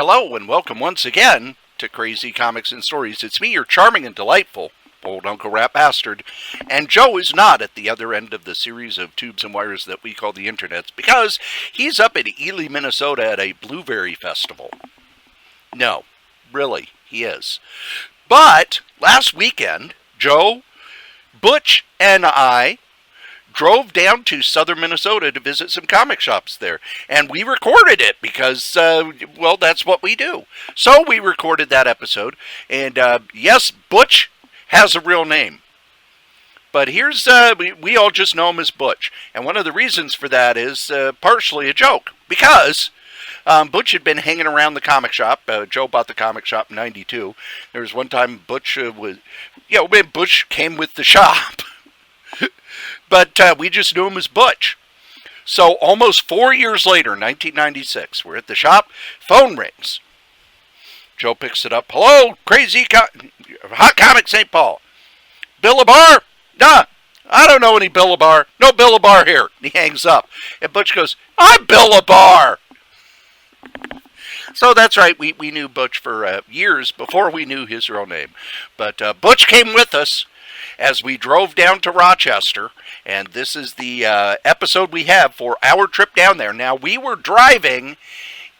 Hello and welcome once again to Crazy Comics and Stories. It's me, your charming and delightful old Uncle Rat Bastard, and Joe is not at the other end of the series of tubes and wires that we call the internets because he's up in Ely, Minnesota at a blueberry festival. No, really, he is. But last weekend, Joe, Butch, and I drove down to southern Minnesota to visit some comic shops there. And we recorded it because, well, that's what we do. So we recorded that episode. And, yes, Butch has a real name. But here's, we all just know him as Butch. And one of the reasons for that is partially a joke. Because Butch had been hanging around the comic shop. Joe bought the comic shop in 92. There was one time Butch when Butch came with the shop. But we just knew him as Butch. So almost 4 years later, 1996, we're at the shop. Phone rings. Joe picks it up. Hello, Hot Comic St. Paul. Billabar? Nah, I don't know any Billabar. No Billabar here. And he hangs up. And Butch goes, I'm Billabar. So that's right. We knew Butch for years before we knew his real name. But Butch came with us as we drove down to Rochester, and this is the episode we have for our trip down there. Now, we were driving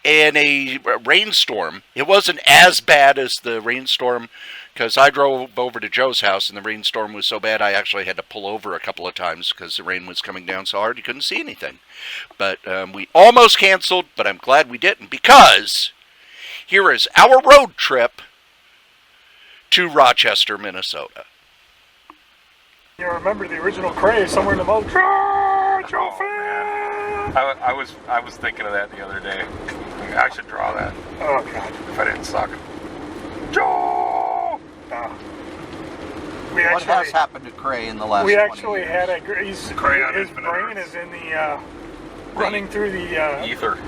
in a rainstorm. It wasn't as bad as the rainstorm, because I drove over to Joe's house, and the rainstorm was so bad I actually had to pull over a couple of times because the rain was coming down so hard you couldn't see anything. But we almost canceled, but I'm glad we didn't, because here is our road trip to Rochester, Minnesota. You remember the original Kray somewhere in the boat? Joe fan! I was thinking of that the other day. I should draw that. Oh God! If I didn't suck. Joe! What has happened to Kray in the last 20 years? We actually years? had his brain is in the running through the ether.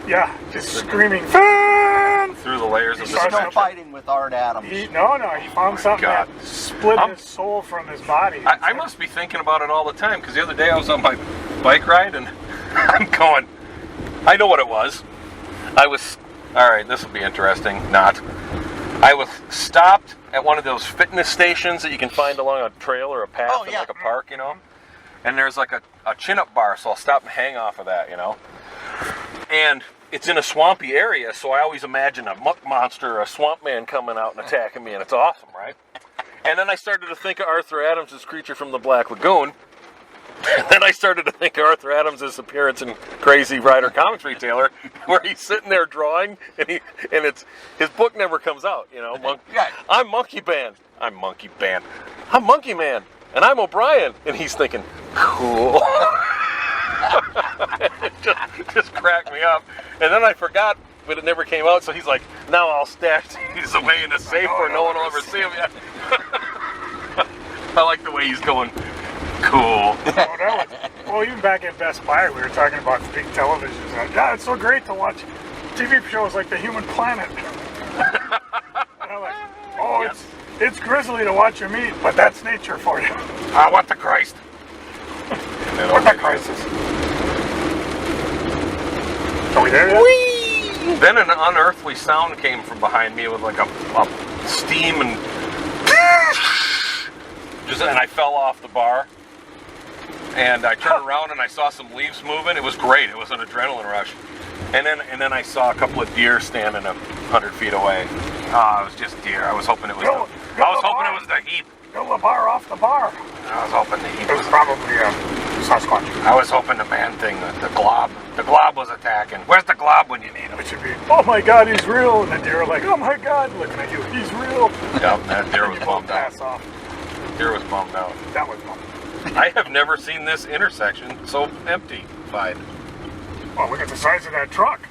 Yeah, just screaming fan through the layers of the dimension. No fighting with Art Adams. He found something that split his soul from his body. I must be thinking about it all the time, because the other day I was on my bike ride and I'm going, I know what it was. Alright, this will be interesting. I was stopped at one of those fitness stations that you can find along a trail or a path in like a park, and there's like a chin-up bar, so I'll stop and hang off of that, and it's in a swampy area, so I always imagine a muck monster or a swamp man coming out and attacking me, and it's awesome, right? And then I started to think of Arthur Adams' Creature from the Black Lagoon, and then I started to think of Arthur Adams' appearance in Crazy Rider Comics Retailer, where he's sitting there drawing, and his book never comes out, I'm Monkey Man, I'm Monkey Man, and I'm O'Brien, and he's thinking, cool. It just cracked me up. And then I forgot, but it never came out, so he's like, now I'll stash these away in a safe where no one will ever see them yet. I like the way he's going, cool. Well, even back at Best Buy, we were talking about big televisions. Yeah, it's so great to watch TV shows like The Human Planet. And I'm like, it's grisly to watch your meat, but that's nature for you. What the Christ? What the crisis? Are we there yet? Whee! Then an unearthly sound came from behind me with like a steam and I fell off the bar. And I turned around and I saw some leaves moving. It was great. It was an adrenaline rush. And then I saw a couple of deer standing 100 feet away. It was just deer. I was hoping it was the heap. Go the bar off the bar. I was hoping the heap was probably Sasquatch. I was hoping the man thing, the glob. The glob was attacking. Where's the glob when you need him? It should be, oh my God, he's real. And the deer are like, oh my God, looking at you, he's real. Yep, that deer was bummed out. Pass off. Deer was bummed out. That was bummed. I have never seen this intersection so empty. Fine. Well, look at the size of that truck.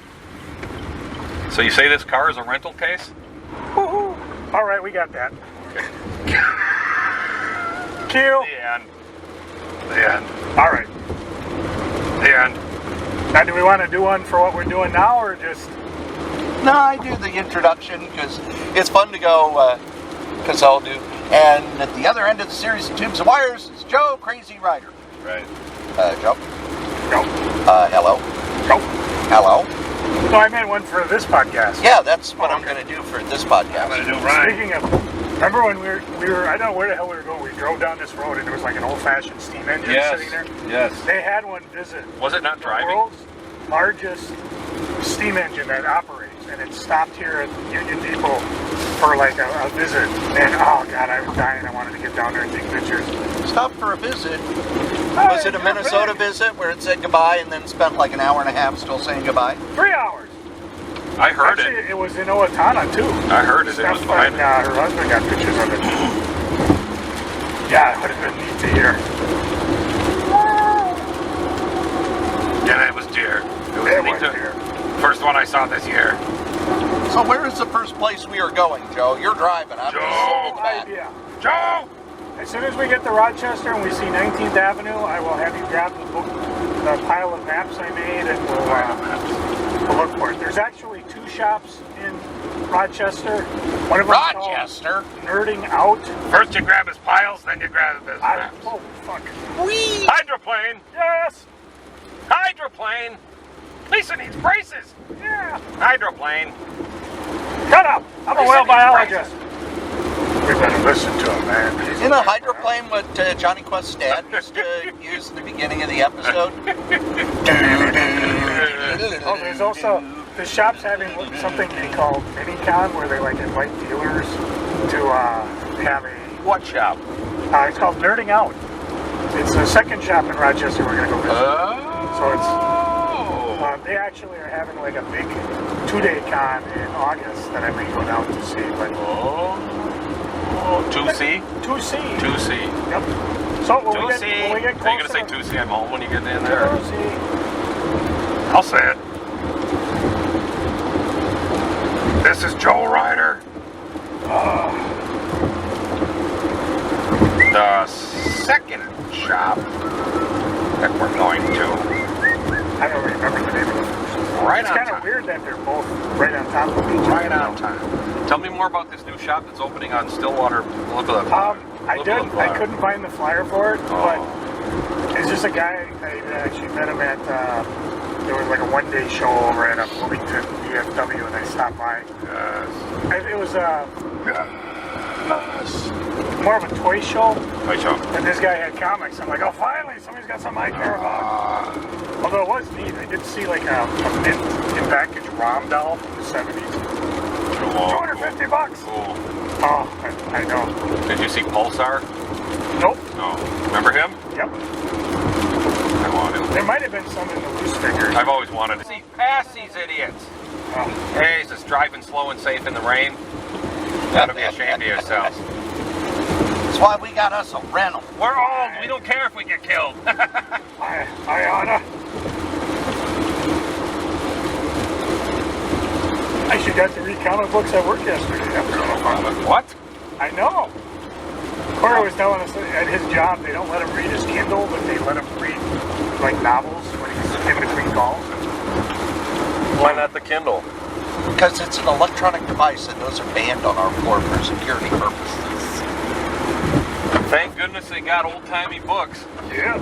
So you say this car is a rental case? Woohoo! All right, we got that. Okay. Kill. The end. All right. The end. Now, do we want to do one for what we're doing now, or just? No, I do the introduction because it's fun to go, because I'll do. And at the other end of the series of Tubes and Wires is Joe, Crazy Rider. Right. Joe? Joe. Hello? Joe. Hello? No, I meant one for this podcast. Yeah, that's what I'm going to do for this podcast. I'm gonna do Ryan. Speaking of, remember when we were, I don't know where the hell we were going. We drove down this road and there was like an old-fashioned steam engine sitting there. Yes. They had one visit. Was it not The driving? world's largest steam engine that operates, and it stopped here at Union Depot for like a visit. And oh god, I was dying. I wanted to get down there and take pictures. Stop for a visit. Was it a Minnesota visit where it said goodbye and then spent like an hour and a half still saying goodbye? 3 hours. I heard Actually, it. it was in Owatonna too. I heard it. It was Steph fine. and her husband got pictures of it. Yeah, it would have been neat to hear. Yeah, it was deer. It was It neat was to- deer. First one I saw this year. So where is the first place we are going, Joe? You're driving. I'm Joe! just sitting in the back. Idea. Joe! As soon as we get to Rochester and we see 19th Avenue, I will have you grab the pile of maps I made, and we'll look for it. There's actually 2 shops in Rochester. One of them is called Rochester. Nerding Out. First you grab his piles, then you grab his maps. Oh, fuck. Whee! Hydroplane! Yes! Hydroplane! Lisa needs braces! Yeah! Hydroplane! Shut up! I'm a Lisa whale needs biologist. We better listen to him, man. He's In a hydroplane with Johnny Quest's dad used to use in the beginning of the episode. Oh, there's also, the shop's having something they call Minicon, where they like invite dealers to have a, What shop? it's called Nerding Out. It's the second shop in Rochester we're going to go visit. So it's, they actually are having like a big 2-day con in August that I may go down to see. But 2C? 2C. 2C. Yep. So when we 2C. get Are you closer going to say 2C? I'm home when you get in there. 2C. I'll say it. This is Joe Ryder. The second shop that we're going to. I don't remember the name of the first. Right It's on kind of time. weird that they're both right on top of each other. Right on time. Tell me more about this new shop that's opening on Stillwater. Look at that. I couldn't find the flyer for it, but it's just a guy. I actually met him at. There was like a 1-day show over at Bloomington VFW, and I stopped by. Yes. It was more of a toy show, Wait, Joe. and this guy had comics. I'm like, oh, finally, somebody's got something I care about. Although it was neat, I did see like a mint in package ROM doll from the 70s. $250. Cool. Oh, I know. Did you see Pulsar? Nope. No. Remember him? Yep. I want him. There might have been some in the loose figures. I've always wanted to see past these idiots. Oh. Hey, he's just driving slow and safe in the rain. Gotta be ashamed of yourselves. That's why we got us a rental. We're old. We don't care if we get killed. I oughta. I should got to read comic books at work yesterday. What? I know. Cory was telling us that at his job they don't let him read his Kindle, but they let him read like novels when he's in between calls. Why not the Kindle? Because it's an electronic device and those are banned on our floor for security purposes. Thank goodness they got old-timey books. Yeah.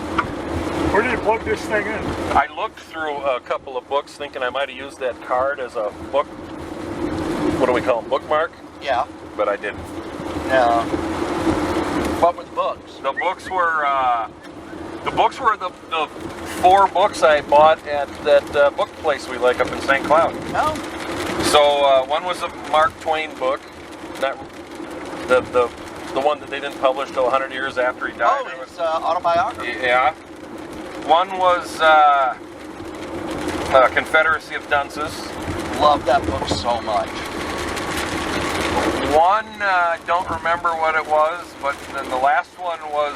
Where did you plug this thing in? I looked through a couple of books thinking I might have used that card as a book, what do we call them, bookmark? Yeah. But I didn't. No. What were the books? The books were the 4 books I bought at that book place we like up in St. Cloud. No. So one was a Mark Twain book, not the one that they didn't publish till 100 years after he died. Oh, it's autobiography. Yeah. One was Confederacy of Dunces. Love that book so much. One, I don't remember what it was, but then the last one was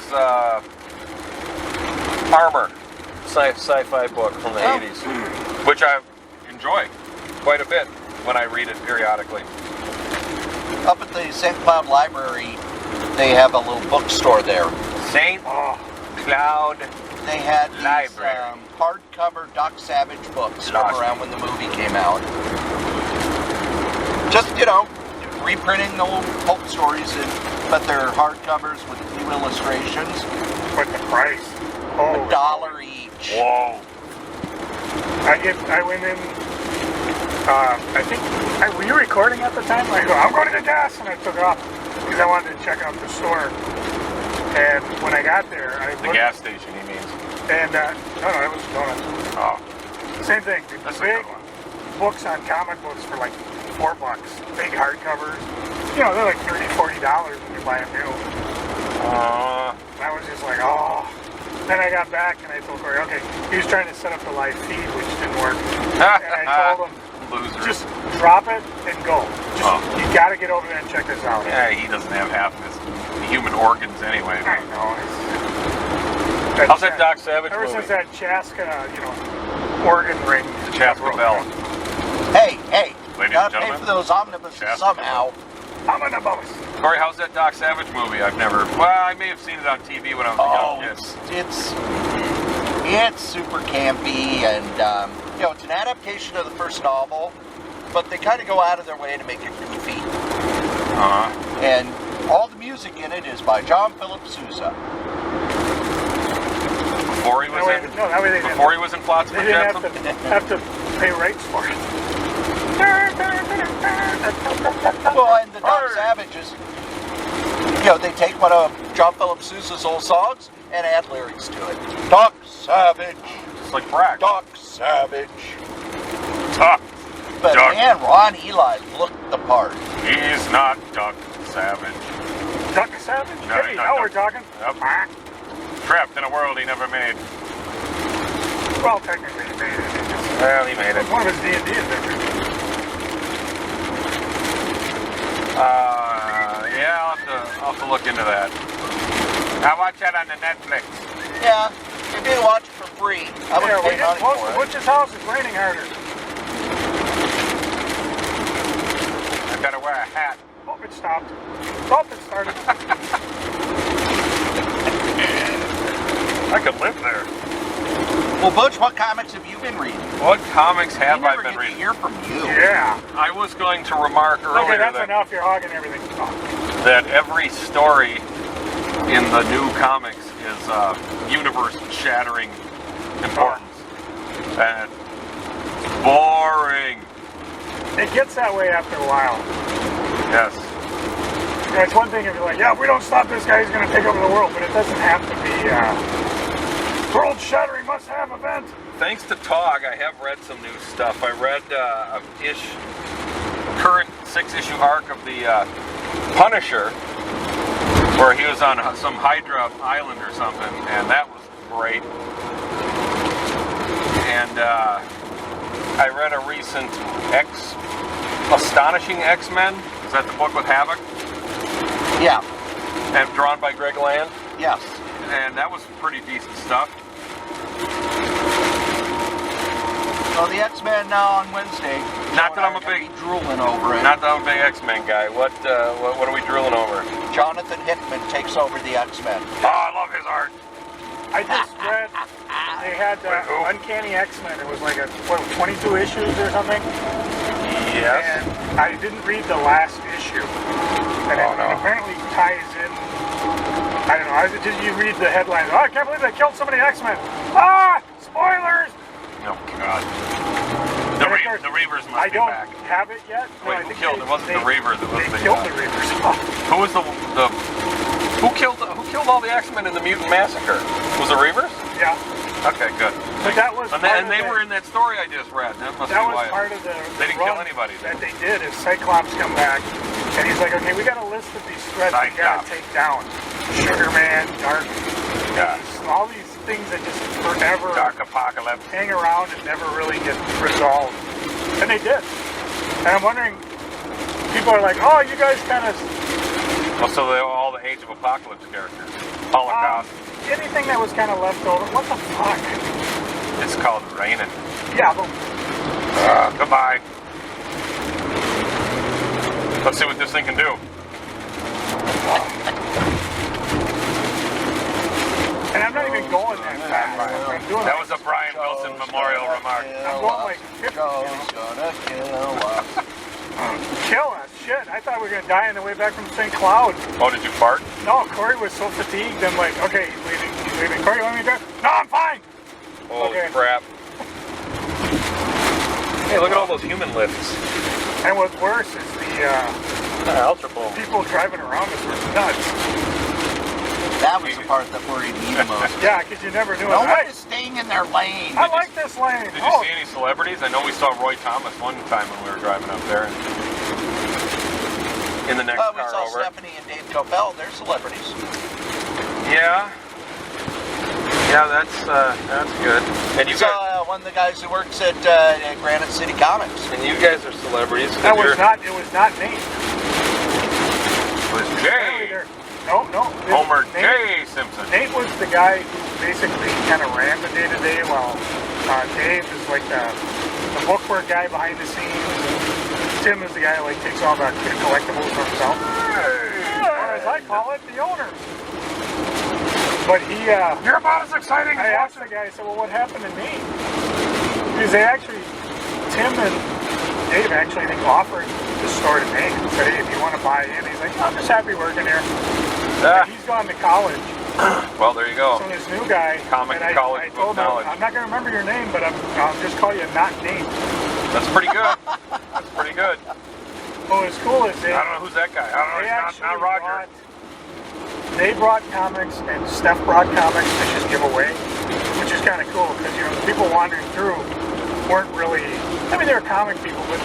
Armor, sci-fi book from the 80s, which I enjoy quite a bit when I read it periodically. Up at the St. Cloud Library, they have a little bookstore there. St. Cloud. They had these Library. hardcover Doc Savage books from Lost around when the movie came out. Just, reprinting the old pulp stories, but they're hardcovers with new illustrations. But the price. Oh. $1 each. Whoa. I went in I think, were you recording at the time? I go, I'm going to get gas, and I took off because I wanted to check out the store. And when I got there, The gas station, he means. And no, it was donuts. Oh. Same thing. That's a Big good one. books on comic books for like $4. Big hardcovers. You know, they're like $30, $40 when you buy them new. I was just like, oh. Then I got back and I told Cory, okay, he was trying to set up the live feed, which didn't work. And I told him, Loser. just drop it and go. You gotta get over there and check this out. Yeah, he doesn't have half of his human organs anyway. I know. How's that Doc Savage Ever movie? since that Chaska, organ ring. The Chaska Bell. Hey, Ladies gotta and pay gentlemen. for those omnibuses Chaska somehow. Omnibus. Corey, how's that Doc Savage movie? I've never. Well, I may have seen it on TV when I was a young kid. It's super campy, and it's an adaptation of the first novel, but they kind of go out of their way to make it goofy. And all the music in it is by John Philip Sousa. Before he was in. That way they didn't. Before he was in Plots They for didn't Jetsam. have to pay rights for it. Well, and the Doc Savages, they take one of John Philip Sousa's old songs and add lyrics to it. Doc Savage. It's like Brack. Doc Savage. Doc. But Doc. man, Ron Eli looked the part. He's not Doc Savage. Duck Savage? No, Hey, he's now not we're Duck. talking. Yep. Trapped in a world he never made. Well, technically he made it. Well, he made it. One of his D&D adventures. Yeah, I'll have to look into that. I watch that on the Netflix. Yeah, if you watch it for free, I would We're pay getting money close for to it. Butch's house. It's raining harder. I gotta wear a hat. Oh, it stopped. Oh, it started. I could live there. Well, Butch, what comics have you been reading? What comics have I never been get reading? to hear from you. Yeah. I was going to remark Okay, earlier that's that, enough. You're hogging everything. Oh. that every story in the new comics is universe-shattering importance. And it's boring. It gets that way after a while. Yes. It's one thing if you're like, yeah, if we don't stop this guy, he's going to take over the world. But it doesn't have to be world-shattering must-have event. Thanks to Tog, I have read some new stuff. I read a current 6-issue arc of the Punisher, where he was on some Hydra island or something, and that was great. And I read a recent Astonishing X-Men. Is that the book with Havoc? Yeah. And drawn by Greg Land. Yes. And that was pretty decent stuff. So the X-Men now on Wednesday. Not that I'm a Joe and I are big- gonna be drooling over it. Not that I'm a big X-Men guy. What are we drooling over? Jonathan Hickman takes over the X-Men. Oh, I love his art. I just read they had Uncanny X-Men. It was like 22 issues or something. Yes. And I didn't read the last issue. And it apparently ties in. I don't know. You read the headlines. Oh, I can't believe they killed so many X-Men. Ah, spoilers. Oh God. The Reavers must I be don't back. have it yet. Wait, I who think killed? It wasn't the Reavers. It was they the. killed the Reavers. Who was the who killed all the X-Men in the Mutant Massacre? Was it Reavers? Yeah. Okay, good. But that was. And they were in that story I just read. That must That be was why. part of the. They didn't kill anybody. That they did is Cyclops come back, and he's like, okay, we got a list of these threats we gotta take down. Sugar Man, Dark. Yeah. All these things that just forever Dark Apocalypse. hang around and never really get resolved. And they did. And I'm wondering, people are like, oh, you guys kind of... Well, so they were all the Age of Apocalypse characters. Holocaust. Anything that was kind of left over. What the fuck? It's called Raining. Yeah, but... Goodbye. Let's see what this thing can do. And I'm not even going that fast. I'm doing That was a Brian Wilson memorial remark. I'm going like 50. Joe's gonna kill us. Kill us. Shit. I thought we were going to die on the way back from St. Cloud. Oh, did you fart? No, Cory was so fatigued. I'm like, okay, he's leaving. He's leaving. Cory, you want me to drive? No, I'm fine. Holy Okay. crap. Hey, look at all those human lifts. And what's worse is the Ultra Bowl. people driving around us were nuts. That was the part that worried me the most. Yeah, because you never knew. No it. one is staying in their lane. I like this lane. Did you see any celebrities? I know we saw Roy Thomas one time when we were driving up there. In the next We car saw over. Stephanie and Dave Coppell. They're celebrities. Yeah. Yeah, that's good. And you guys, saw one of the guys who works at Granite City Comics. and you guys are celebrities. That was not. It was not Nate. It was Jay. No. Homer Nate, J. Simpson. Nate was the guy who basically kind of ran the day-to-day, while Dave is like the bookwork guy behind the scenes. Tim is the guy who takes all the collectibles for himself. Or as I call it, the owners. But he, you're about as exciting. I asked the guy, I said, well, what happened to Nate? Because they actually, Tim and Dave actually, I think, offered the store to Nate. Said, hey, if you want to buy in, he's like, I'm just happy working here. He's gone to college. Well, there you go. So this new guy, Comic and college I told him, knowledge. I'm not going to remember your name, but I'll just call you not Nate. That's pretty good. That's pretty good. Well, what's cool is they, I don't know who's that guy. I don't know. It's not Roger. They brought comics, and Steph brought comics to just give away, which is kind of cool because the people wandering through weren't really. I mean, they were comic people, but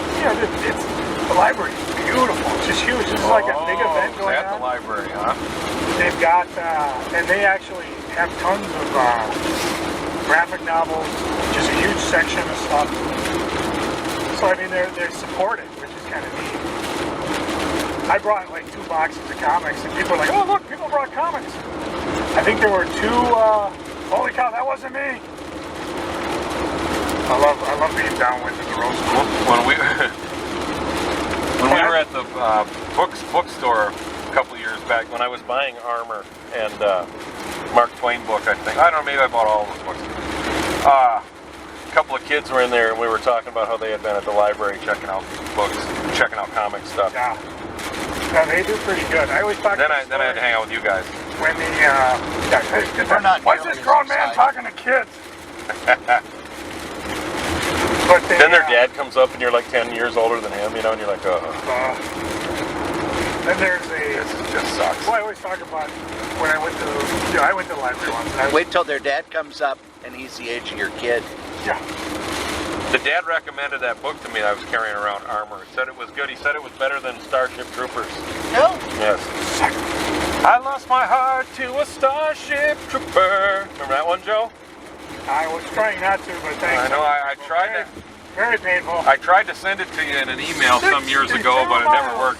it's the library is beautiful. It's just huge. It's like a big event going at on. the library, huh? They've got, and they actually have tons of graphic novels, just a huge section of stuff. So I mean, they're supported, which is kind of neat. I brought like 2 boxes of comics, and people were like, "Oh, look, people brought comics." I think there were 2. Holy cow, that wasn't me! I love being downwind of the roast. When we were at the bookstore a couple of years back, when I was buying Armor and Mark Twain book, I think. I don't know, maybe I bought all those books. A couple of kids were in there, and we were talking about how they had been at the library checking out books, checking out comic stuff. Yeah. Yeah, they do pretty good. I always talk. Then I had to hang out with you guys. When the We're not what's nearly this grown as man excited. talking to kids? But they, Then their dad comes up, and you're like 10 years older than him, and you're like, then there's this just sucks. Well, I always talk about when I went to the library once. And Wait till their dad comes up and he's the age of your kid. Yeah. The dad recommended that book to me. I was carrying around Armor. He said it was good. He said it was better than Starship Troopers. No. Yes. I lost my heart to a Starship Trooper. Remember that one, Joe? I was trying not to, but thanks. I know. I tried to. Very painful. I tried to send it to you in an email some years ago, but it never worked.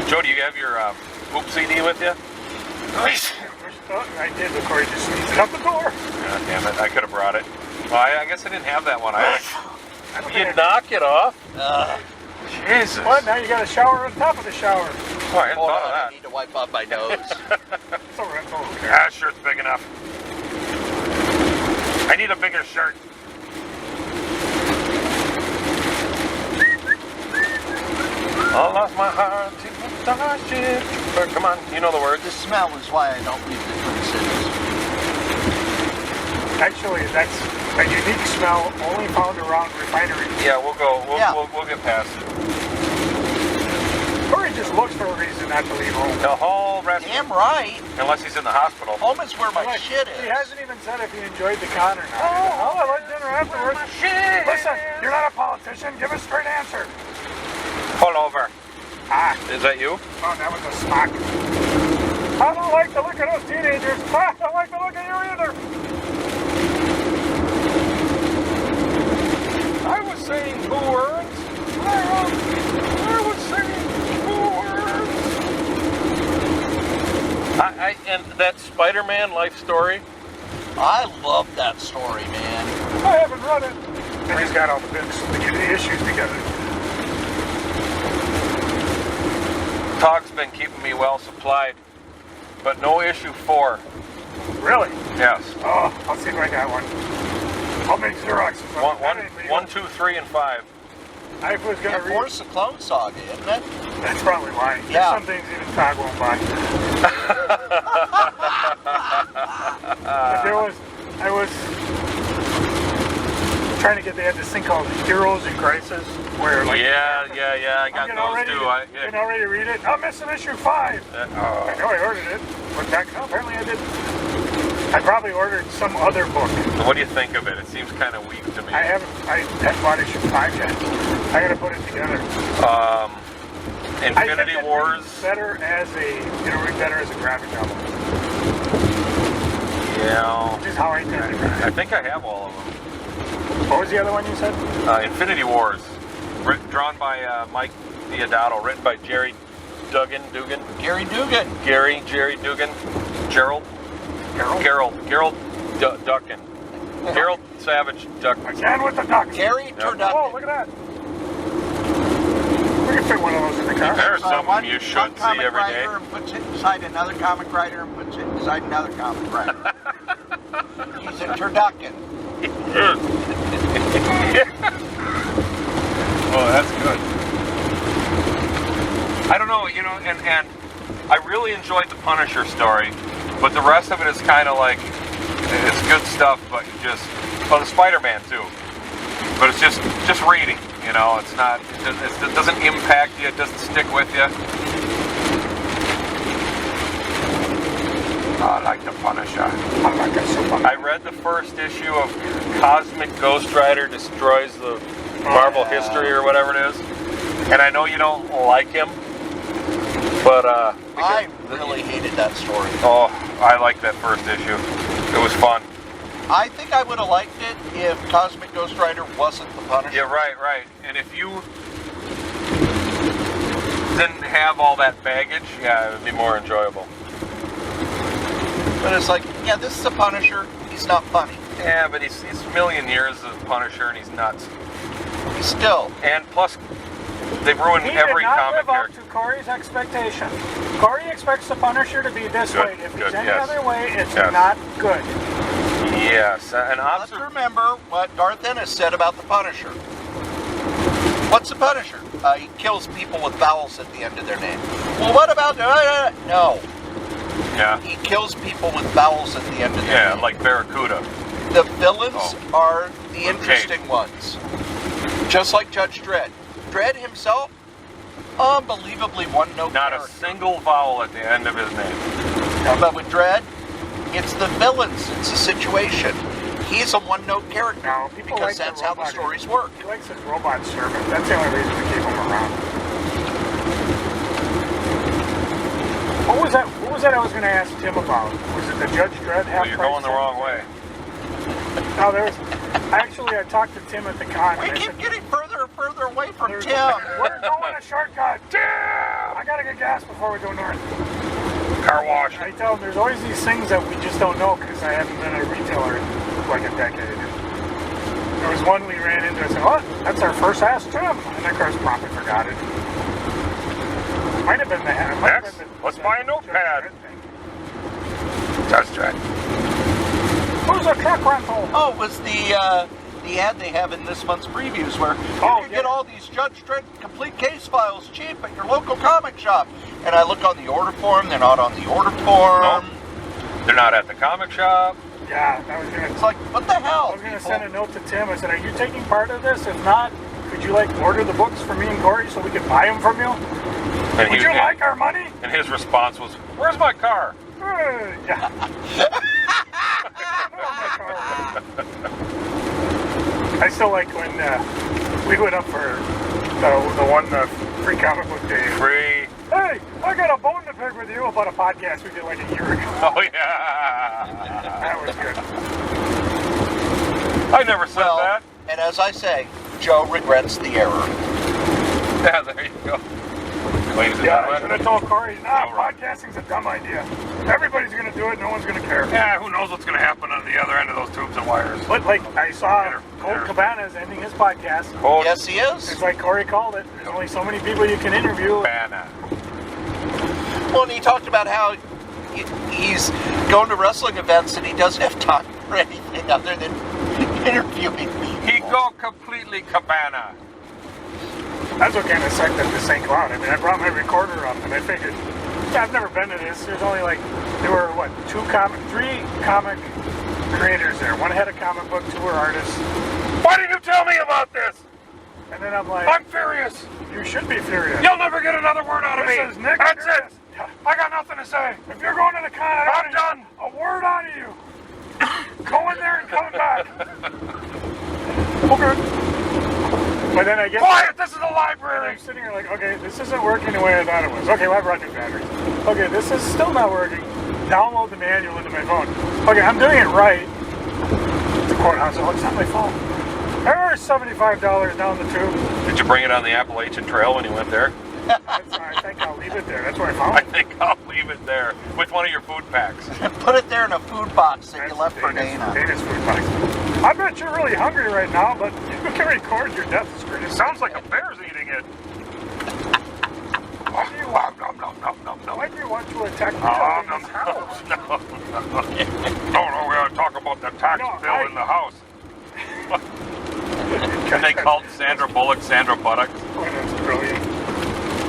Joe, do you have your Poop CD with you? Nice. I did, but Cory just sneezed it out the door. God damn it! I could have brought it. Well, I guess I didn't have that one. You think knock it off. Jesus. What? Now you got a shower on top of the shower. Oh, I hadn't Hold thought on, I of need to wipe off my nose. It's all right. Oh, okay. that. Shirt's big enough. I need a bigger shirt. I lost my heart to a Starship Trooper. Come on, you know the words. The smell is why I don't leave the Twin Cities. Actually, that's a unique smell only found around refineries. Yeah, we'll go. Yeah. We'll get past it. Cory just looks for a reason not to leave home. The whole rest, Damn right. unless he's in the hospital. Home is where my Like, shit He is. hasn't even said if he enjoyed the con or not. Oh, I like dinner afterwards. Listen, you're not a politician. Give a straight answer. Pull over. Ah, Is that you? oh, that was a smack. I don't like the look of those teenagers. I don't like the look of you either. I was saying 2 words. I was saying 2 words. And that Spider-Man life story. I love that story, man. I haven't read it. And he's got all the books, the issues together. Talk's been keeping me well supplied, but no issue 4. Really? Yes. Oh, I'll see if I got one. I'll make Xeroxes. One, 2, 3, and 5. I was going And to read. Force the Clone Saga, isn't it? That's probably why. There's Yeah. some things even Todd won't buy. But there was trying to get, they had this thing called Heroes in Crisis, where like, Yeah, I got I'm those ready too. you know, ready to read it? I'm missing issue 5. I know I ordered it, but back, no, apparently I didn't. I probably ordered some other book. What do you think of it? It seems kind of weak to me. I haven't bought issue 5 yet. I gotta put it together. Infinity Wars. Better as a, read better as a graphic novel. Yeah. Which is how I did it. I think I have all of them. What was the other one you said? Infinity Wars. Drawn by Mike Diodato. Written by Jerry Dugan. Gary Dugan. Jerry Dugan. Gerald Duckin. Gerald Savage Duckin. Again with the ducks. Gary Turducken. Oh, look at that. We can fit one of those in the car. There's something you should see comic every day. writer and puts it inside another comic writer and puts it inside another comic writer. He's a turducken. Oh, that's good. I don't know, and I really enjoyed the Punisher story, but the rest of it is kind of like, it's good stuff, but the Spider-Man too. But it's just reading, it's not, it doesn't impact you, it doesn't stick with you. I like the Punisher. I read the first issue of Cosmic Ghost Rider Destroys the Marvel History or whatever it is. And I know you don't like him, but I really hated that story. Oh, I liked that first issue. It was fun. I think I would have liked it if Cosmic Ghost Rider wasn't the Punisher. Yeah, right. And if you didn't have all that baggage, yeah, it would be more enjoyable. But it's like, yeah, this is a Punisher. He's not funny. Yeah, but he's a million years of Punisher and he's nuts. Still. And plus, they've ruined every comic live up character. to Cory's expectation. Cory expects the Punisher to be this way. If it's any other way, it's not good. Yes, and let's remember what Garth Ennis said about the Punisher. What's the Punisher? He kills people with vowels at the end of their name. Well, what about... no. Yeah. He kills people with vowels at the end of their name. Yeah, like Barracuda. The villains are the interesting ones. Just like Judge Dredd. Dredd himself, unbelievably one-note Not character. a single vowel at the end of his name. But with Dredd, it's the villains. It's the situation. He's a one-note character. No, people because like that's how the stories work. He likes his robot servant. That's the only reason to keep him around. What was that I was going to ask Tim about? Was it the Judge Dredd half Well, you're going the wrong way. No, I talked to Tim at the con. We keep getting further and further away from Tim. We're going a shortcut. Tim! I got to get gas before we go north. Car wash. I tell him there's always these things that we just don't know because I haven't been a retailer in like a decade. There was one we ran into and said, "Oh, that's our first Ask Tim." And of course, promptly forgot it. Might have been the hat. Next, let's buy a notepad. Judge Dredd. Who's a truck rental? Oh, it was the ad they have in this month's previews where you can get all these Judge Dredd complete case files cheap at your local comic shop. And I look on the order form, they're not on the order form. No. They're not at the comic shop. Yeah, It's like, what the hell? I was gonna send a note to Tim. I said, "Are you taking part of this? If not, could you order the books for me and Cory so we can buy them from you? And Would you like our money?" And his response was, "Where's my car?" Yeah. I still like when we went up for the free comic book day. Free. Hey, I got a bone to pick with you about a podcast we did like a year ago. Oh, yeah. That was good. I never said that. And as I say, Joe regrets the error. Yeah, there you go. Ladies and Yeah, I gentlemen. should have told Cory, podcasting's a dumb idea. Everybody's going to do it, no one's going to care. Yeah, who knows what's going to happen on the other end of those tubes and wires. But I saw Colt Cabana's ending his podcast. Yes, he is. It's like Cory called it. There's only so many people you can interview. Cabana. Well, and he talked about how he's going to wrestling events and he doesn't have time for anything other than interviewing people. He go completely Cabana. That's what kind of sucked at the St. Cloud. I mean, I brought my recorder up and I figured, I've never been to this. There's only there were three comic creators there. One had a comic book, two were artists. Why didn't you tell me about this? And then I'm like, I'm furious. you should be furious. You'll never get another word out of me. This is Nick. That's Furious. it. I got nothing to say. If you're going to the con, I I'm don't need done. a word out of you. Go in there and come back. Okay. But then I get Quiet, this is a and library. I'm sitting here like, okay, this isn't working the way I thought it was. Okay, well, I brought new batteries. Okay, this is still not working. Download the manual into my phone. Okay, I'm doing it right. The courthouse. Oh, it's not my phone. There's $75 down the tube. Did you bring it on the Appalachian Trail when you went there? I think I'll leave it there. That's where I found I it. think I'll leave it there with one of your food packs. Put it there in a food box that you That's left for Dana. Dana's food box. I bet you're really hungry right now, but you can record your death screen. It sounds like a bear's eating it. Why do you want, why do you want to attack me in this house? No, we ought to talk about the tax bill in the house. And they called Sandra Bullock Sandra Buttocks. Oh, that's brilliant.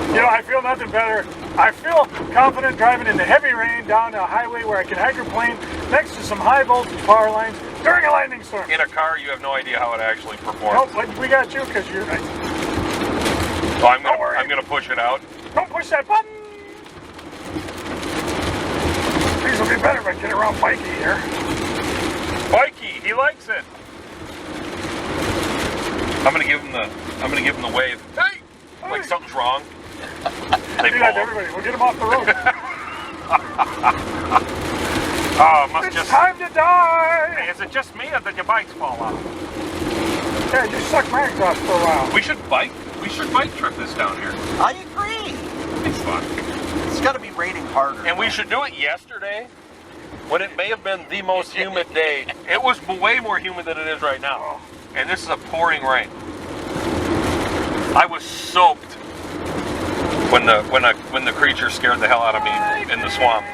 You know, I feel nothing better. I feel confident driving in the heavy rain down a highway where I can hydroplane next to some high voltage power lines during a lightning storm. In a car, you have no idea how it actually performs. Nope, but we got you because you're. So I'm Don't worry. gonna push it out. Don't push that button. These will be better if I get around Mikey here. Mikey, he likes it. I'm gonna give him the wave. Hey, like something's wrong. They Do that to pull. everybody. We'll get him off the road. Oh, must It's just. time to die. Hey, is it just me or did your bikes fall out? Yeah, you suck my exhaust for a while. We should bike trip this down here. I agree. It's fun. It's got to be raining harder. And we should do it yesterday, when it may have been the most humid day. It was way more humid than it is right now. And this is a pouring rain. I was soaked when the creature scared the hell out of me in the swamp.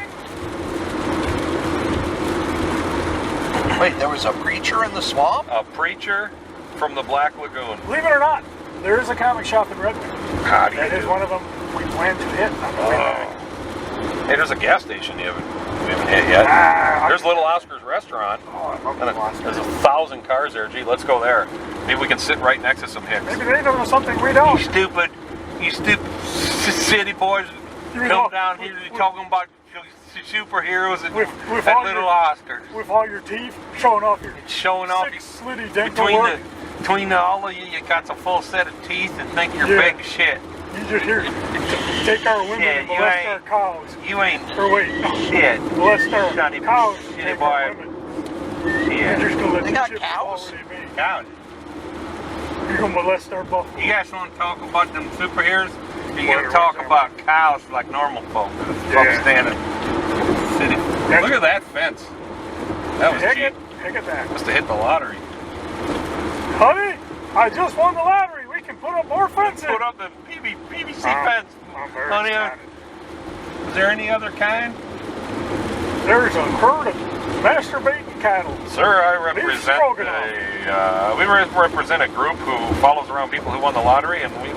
Wait, there was a preacher in the swamp? A preacher from the Black Lagoon. Believe it or not, there is a comic shop in Redmond. How do you That is do? one of them we plan to hit on the way back. Hey, there's a gas station you haven't hit yet. There's Little Oscar's restaurant. Oh, I love And the Oscars. there's 1,000 cars there. Gee, let's go there. Maybe we can sit right next to some hicks. Maybe they know something we don't. You stupid city boys You come know, down here talking about superheroes and With at all Little your- Oscars. With all your teeth showing off your Showing off six slitty dental between work. all of you, you got a full set of teeth and think you're Yeah. big as shit. You just hear take our women Yeah, and you molest ain't- our cows. You ain't Or wait, no, shit. molest our Not even cows. shitty take boy. our women. You're Shit. just gonna let They the got chips cows? already made. God. You're gonna molest our buffalo. You guys want to talk about them superheroes? You What gotta are talk we about cows like normal folk. Yeah. Folks standing. City. Look at that fence. That was Heck cheap. it, heck it back. Must have hit the lottery. Honey, I just won the lottery. We can put up more fences. Put up the PVC fence. I'm very Honey, excited. is there any other kind? There's a herd of masturbating cattle. Sir, I represent we represent a group who follows around people who won the lottery, and we're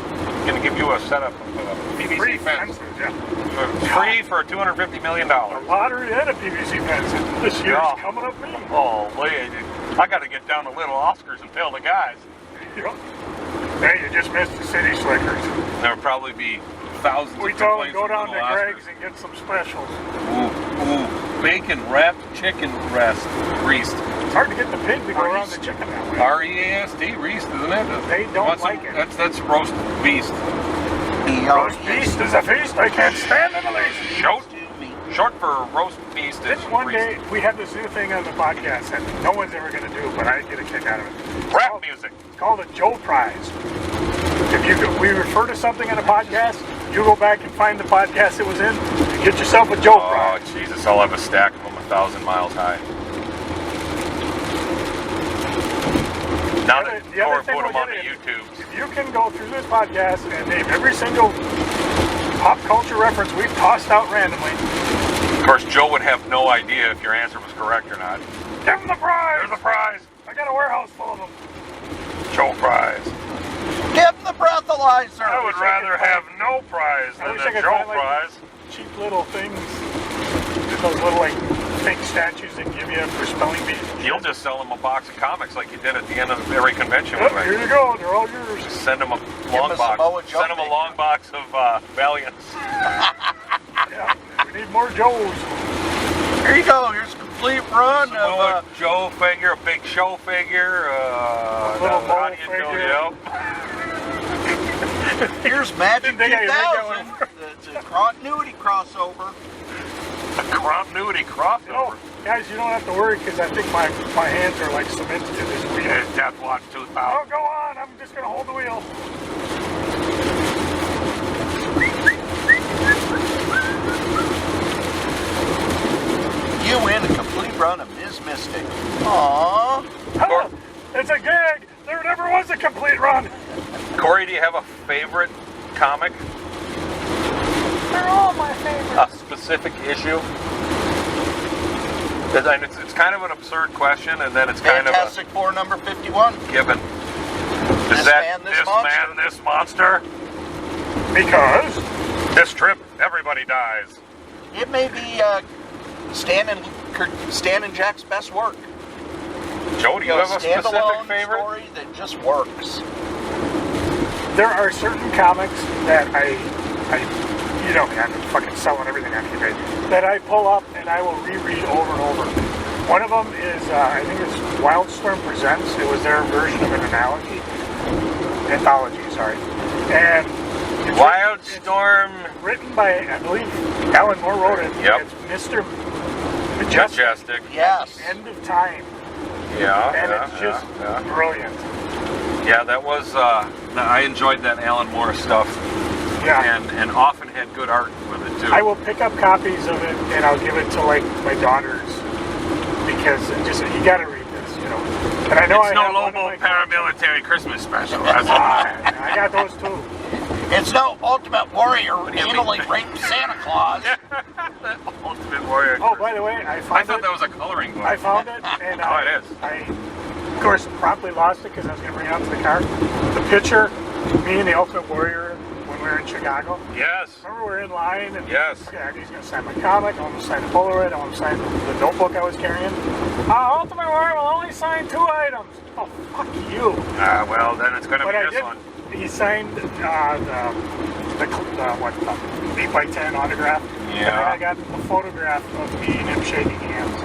going to give you a setup of a PVC Free fence. fences, yeah. Free for $250 million. A lottery and a PVC fence. This year's Yeah. coming up me. Oh, wait. I got to get down to Little Oscars and tell the guys. Yep. Hey, you just missed the city slickers. There would probably be thousands We of told them complaints go from down to Little Greg's Oscars. and get some specials. Ooh, bacon wrapped chicken breast, reest. It's hard to get the pig to go around the chicken that way. R-E-A-S-T, reest, isn't it? They don't like it. That's roast beast. Roast beast is a feast I can't stand in the least. Short for roast beast is Didn't one reest. day we have this new thing on the podcast that no one's ever going to do, but I get a kick out of it. Rap music. It's called a Joe Prize. If we refer to something in a podcast, you go back and find the podcast it was in, and get yourself a Joe Oh, Prize. Jesus, I'll have a stack of them 1,000 miles high. Now that The other Cory thing put them we'll on the get is, YouTube. if you can go through this podcast and name every single pop culture reference we've tossed out randomly, Of course, Joe would have no idea if your answer was correct or not. give him the prize. There's a prize. I got a warehouse full of them. Joe prize. Give the breathalyzer! I would rather have no prize I than wish I a could Joe find, like, prize. Cheap little things, those little like fake statues they give you for spelling bees. You'll just sell them a box of comics like you did at the end of every convention. Yep, here you go. They're all yours. Just send them a him long a box. Samoa Joe Send them a long box of Valiants. Yeah, we need more Joes. Here you go. Here's a complete run Samoa of. Joe figure, a big show figure, little how Mo do you figure. Here's Magic They got your 2000. It's a continuity crossover. A continuity crossover. No, guys, you don't have to worry because I think my hands are like cemented to this wheel. It's Death Watch 2000. Oh, go on. I'm just going to hold the wheel. You win a complete run of Ms. Mystic. Aww. Oh, it's a gag. There never was a complete run. Cory, do you have a favorite comic? They're all my favorite. A specific issue? 'Cause it's kind of an absurd question, and then it's kind Fantastic Four number 51. of a given. This Is that man, this monster. man, this monster? Because This trip, everybody dies. It may be Stan and Jack's best work. Joe, do you have a specific standalone favorite? story that just works. there are certain comics that I you know me, I'm fucking selling everything on eBay, that I pull up and I will reread over and over. One of them is, I think it's Wildstorm Presents. It was their version of an anthology, sorry. And it's Wildstorm written by, I believe, Alan Moore wrote it. Yep. It's Mr. Majestic. Majestic. Yes. End of Time. Yeah. And yeah, it's just yeah. brilliant. Yeah, that was. I enjoyed that Alan Moore stuff, Yeah. and often had good art with it too. I will pick up copies of it and I'll give it to like my daughters because it just you got to read this, you know. And I know It's I no have one of Lobo my paramilitary Christmas special. I got those too. It's no Ultimate Warrior anally raped Santa Claus. Ultimate Warrior. Oh, by the way, I I found thought it. that was a coloring book. I found it, and Oh, it is. I, of course, promptly lost it because I was going to bring it out to the car. The picture, me and the Ultimate Warrior when we were in Chicago. Yes. Remember, we were in line, and Yes. okay, he's going to sign my comic. I want him to sign the Polaroid. I want him to sign the notebook I was carrying. Ultimate Warrior will only sign 2 items. Oh, fuck you! Well, then it's going to But be I this did. one. He signed the 8x10 autograph. Yeah. And then I got a photograph of me and him shaking hands.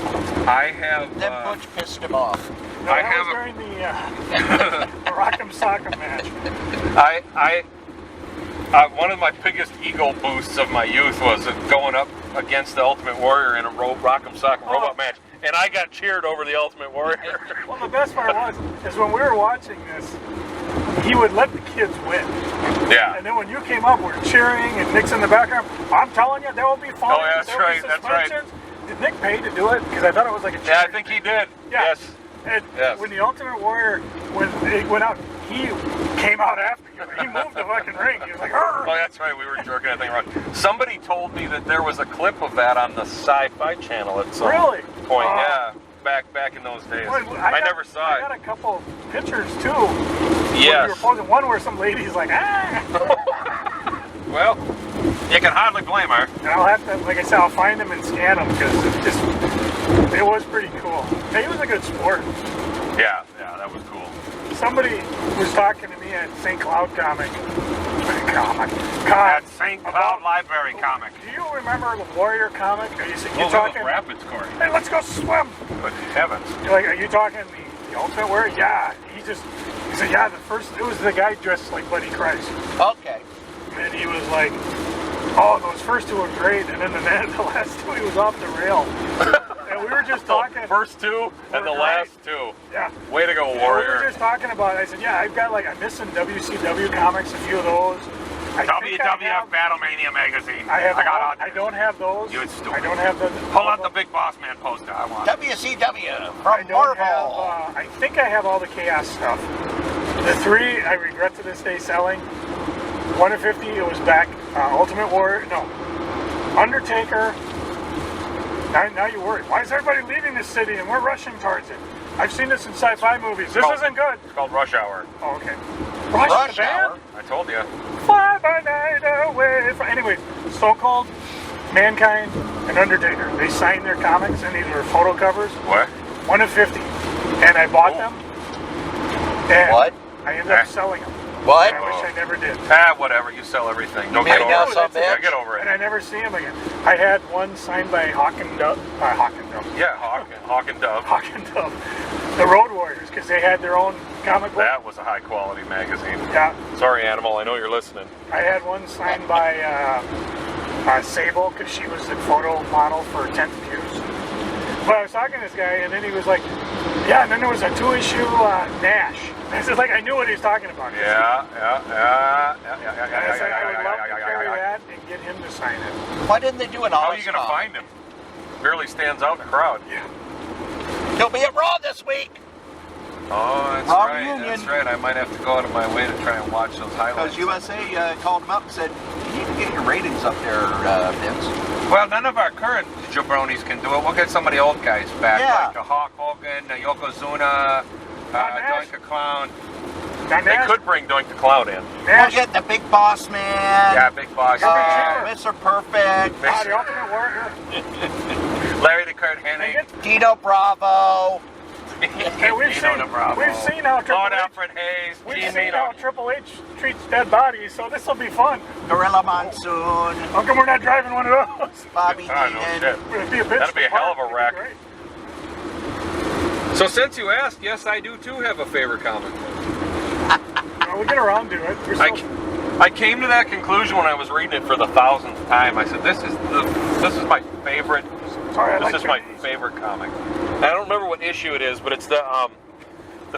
I have. Then Butch pissed him off. No, I that have was during the Rock'em Sock'em match. One of my biggest ego boosts of my youth was going up against the Ultimate Warrior in a Rock'em Sock'em robot match, and I got cheered over the Ultimate Warrior. Well, the best part is when we were watching this, he would let the kids win. Yeah. And then when you came up, we're cheering and Nick's in the background. I'm telling you, there will be fines. Oh, yeah, that's there will be right, that's right. suspensions. Did Nick pay to do it? Because I thought it was like a Yeah, I charity think he thing. did. Yeah. Yes. And Yes. when the Ultimate Warrior, when it went out, he came out after you. He moved the fucking ring. He was like, "Arr!" Oh, that's right. We were jerking that thing around. Somebody told me that there was a clip of that on the Sci-Fi Channel at some Really? point. Oh. Yeah, back in those days. Well, I never saw I it. got a couple pictures too. When we Yes. were posing. One where some lady's like, ah. Well, you can hardly blame her. And I'll have to, like I said, I'll find them and scan them because it was pretty cool. Hey, he was a good sport. Yeah, that was cool. Somebody was talking to me at St. Cloud Comic. At St. Cloud Library comic. Do you remember the Warrior comic? Are you Oh, talking? Rapids, Cory. Hey, let's go swim. Good heavens. Like, are you talking the Ultimate Warrior? Yeah. He said, yeah, it was the guy dressed like Buddy Christ. Okay. And he was like, oh, those first 2 were great. And then the last 2, he was off the rail. And we were just talking. First 2 and the We're last 2. Yeah. Way to go, We were Warrior. just talking about it. I said, yeah, I'm missing WCW comics, a few of those. I think I have- Battlemania magazine. I don't have those. You stupid. I don't have the. Pull out the Big Boss Man poster. I want. WCW I from don't Marvel. have. I think I have all the Chaos stuff. The 3 I regret to this day selling. 1 of 50. It was back. Ultimate Warrior. No. Undertaker. Now you worry. Why is everybody leaving this city and we're rushing towards it? I've seen this in sci-fi movies. This isn't good. It's called Rush Hour. Oh, okay. Rush the band? Hour. I told you. Fly by night away. Anyway, Stone Cold, Mankind, and Undertaker. They signed their comics, and these were photo covers. What? 1 of 50, and I bought them. And What? I ended up selling them. What? And I wish I never did. Whatever. You sell everything. Don't You get made over out it. some Yeah, bitch? get over And it. I never see them again. I had one signed by Hawk and Dove. Yeah, Hawk and Dove. Hawk and Dove. The Road Warriors, because they had their own comic book. That was a high quality magazine. Yeah. Sorry, Animal. I know you're listening. I had one signed by Sable, because she was the photo model for 10th Views. But I was talking to this guy, and then he was like, yeah, and then there was a 2-issue Nash. I said, like, I knew what he was talking about. Yeah. And I said, I would love to carry that and get him to sign it. Why didn't they do an How are you going to Oscar? find him? Barely stands out in the crowd. Yeah. He'll be at Raw this week. Oh, that's Raw right. reunion. That's right. I might have to go out of my way to try and watch those highlights. Because USA called him up and said, you need to get your ratings up there, Vince. Well, none of our current jabronis can do it. We'll get some of the old guys back, Yeah. like Hawk Hogan, Yokozuna, Nash. Doink the Clown. Now, They Nash, could bring Doink the Clown in. We'll Nash, get the Big Boss Man. Yeah, Big Boss Man. Mr. Perfect. the Ultimate Warrior. Larry the Kurt And Hennig. get- Tito Bravo. Hey, we've seen how Triple Lord H. Alfred Hayes. We've Gene seen how Mino. Triple H treats dead bodies, so this will be fun. Gorilla Monsoon. How come we're not driving one of those? Bobby Oh, no Heenan. shit. It'd be a bitch That'd be a to hell of a park. wreck. It'd be So since you asked, yes, I do too have a favorite comic book. great. Well, we get around to it. We're still- I came to that conclusion when I was reading it for the 1000th time. I said, this is my favorite. Sorry, I This like is my these. favorite comic. I don't remember what issue it is, but it's the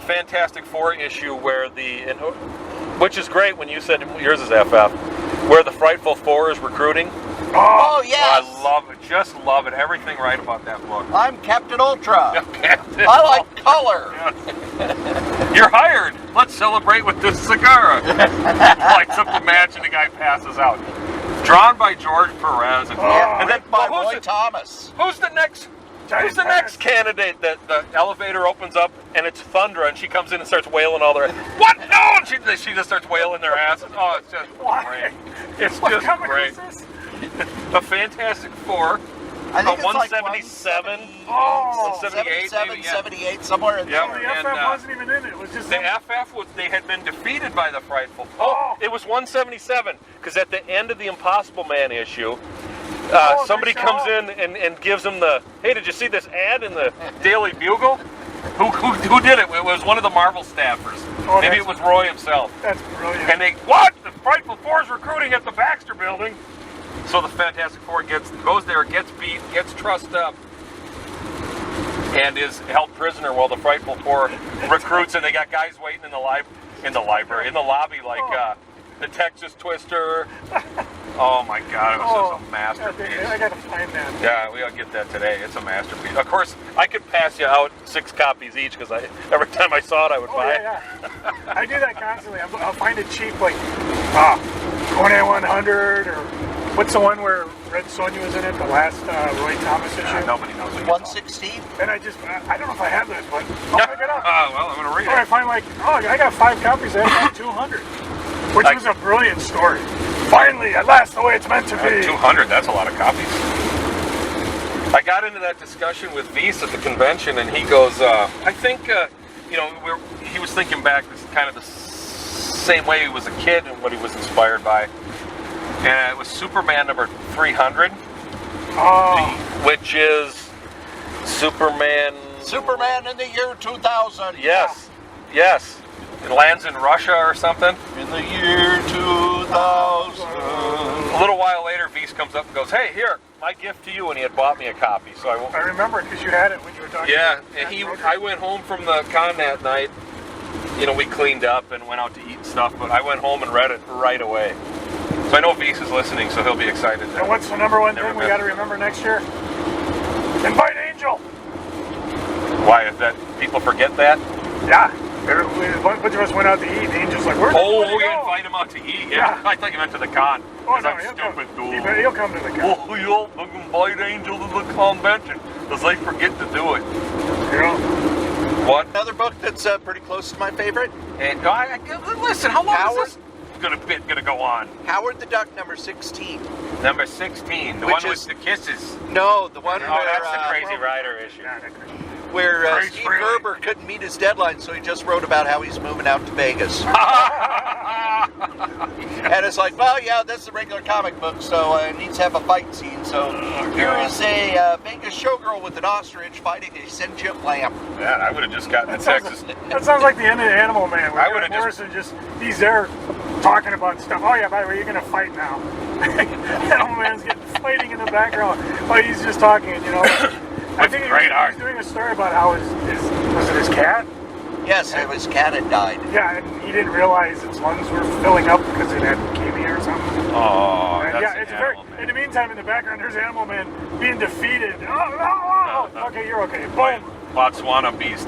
Fantastic Four issue where which is great when you said yours is FF, where the Frightful Four is recruiting. Oh, yes. I love it. Just love it. Everything right about that book. I'm Captain Ultra. Captain. I like color. You're hired. Let's celebrate with this cigar. Lights up the match and the guy passes out. Drawn by George Perez. And then By who's Roy the- Thomas. Who's the next? Giant Who's the next Perez. candidate that the elevator opens up and it's Thundra and she comes in and starts wailing all their what? No! And she just starts wailing their asses. Oh, it's just Why? great. It's What just comic great. is this? The Fantastic Four. I think A it's like 177. 170, Oh, 78, 77, maybe, yeah. 78, somewhere in Yep. there. the and, FF wasn't even in it. It was just The some- FF was they had been defeated by the Frightful. Oh. It was 177 because at the end of the Impossible Man issue, Oh, somebody they comes saw- in and gives him the hey, did you see this ad in the Daily Bugle? Who did it? It was one of the Marvel staffers. Oh, Maybe that's- it was Roy himself. That's brilliant. And they what? The Frightful Four's recruiting at the Baxter Building. So the Fantastic Four goes there, gets beat, gets trussed up, and is held prisoner while the Frightful Four recruits, and they got guys waiting in the lobby, like the Texas Twister. Oh my God, it was just a masterpiece. I gotta find that. Yeah, we gotta get that today. It's a masterpiece. Of course, I could pass you out 6 copies each because every time I saw it, I would Oh, buy it. yeah. I do that constantly. I'll find it cheap, like Conan 100, or what's the one where Red Sonja was in it, the last Roy Thomas issue? Nobody knows what you're talking 116. And I don't know if I have this, but I'll pick it up. Well, I'm gonna read Or I it. find I got 5 copies, I have 200. Which was a brilliant story. Finally, at last, the way it's meant to be. 200, that's a lot of copies. I got into that discussion with Vise at the convention, and he goes, I think, he was thinking back this kind of the same way he was a kid and what he was inspired by. And it was Superman number 300, which is Superman... Superman in the year 2000. Yes. It lands in Russia or something. In the year 2000. A little while later, Vise comes up and goes, hey, here, my gift to you, and he had bought me a copy. So I remember it because you had it when you were talking. yeah, about and I went home from the con that night. We cleaned up and went out to eat and stuff, but I went home and read it right away. So I know Vise is listening, so he'll be excited. And what's the number one Never thing we missed got to it. remember next year? Invite Angel. Why is that? People forget that? Yeah. A bunch of us went out to eat. And Angel's like, where'd Oh, everybody you go? invite him out to eat? Yeah. I thought you meant to the con. Oh, 'Cause no, I'm he'll stupid, come. dude. He'll come to the con. Oh, you'll invite Angel to the convention because they forget to do it. Yeah. What? Another book that's pretty close to my favorite. And listen, how long Howard? is this gonna go on? Howard the Duck, number 16. Number 16, the Which one is- with the kisses. No, the one Oh, where that's the Crazy Rider issue. Yeah, that could- where Praise Steve freely. Gerber couldn't meet his deadline, so he just wrote about how he's moving out to Vegas. And it's like, well, yeah, this is a regular comic book, so it needs to have a fight scene. So here is a Vegas showgirl with an ostrich fighting a sentient lamb. Man, I would have just gotten to Texas. That sounds like the end of Animal Man. I would've Morrison he's there talking about stuff. Oh yeah, by the way, you're gonna fight now. Animal Man's getting fighting in the background. Oh, he's just talking, you know. I think he was doing a story about how was it his cat? Yes, his cat had died. Yeah, and he didn't realize its lungs were filling up because it had leukemia or something. Oh, And that's yeah, it's very. In the meantime, in the background, there's Animal Man being defeated. Oh, no. Okay, you're okay. Boom. Botswana beast.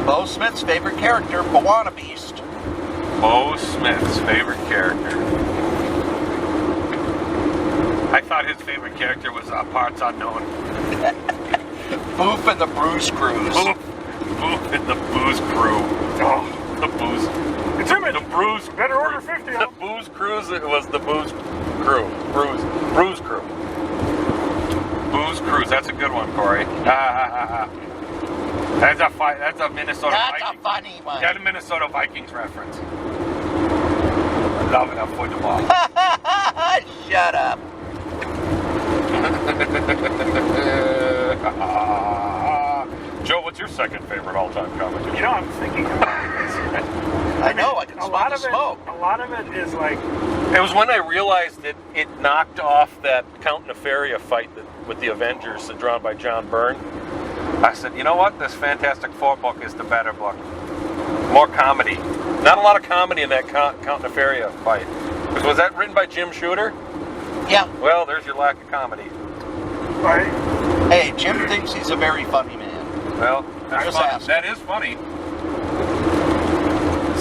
Bo Smith's favorite character, Moana Beast. Bo Smith's favorite character. I thought his favorite character was Parts Unknown. Boof and the Bruise Cruise. Boof and the Booze Crew. Oh, The Booze. it's him. The Bruise. Better order 50 of The them. Booze Cruise. It was the Booze Crew. Bruise Crew. Booze Cruise. That's a good one, Cory. That's a Minnesota That's Vikings. a funny one. That's a Minnesota Vikings reference. I love it. Football. Shut up. Joe, what's your second favorite all-time comic? You know, I'm thinking about this. I know, I can A smell lot the of smoke. it. A lot of it is like. It was when I realized that it knocked off that Count Nefaria fight with the Avengers drawn by John Byrne. I said, you know what? This Fantastic Four book is the better book. More comedy. Not a lot of comedy in that Count Nefaria fight. Was that written by Jim Shooter? Yeah. Well, there's your lack of comedy. Right? Hey, Jim thinks he's a very funny man. Well, that's Just funny. ask. That is funny.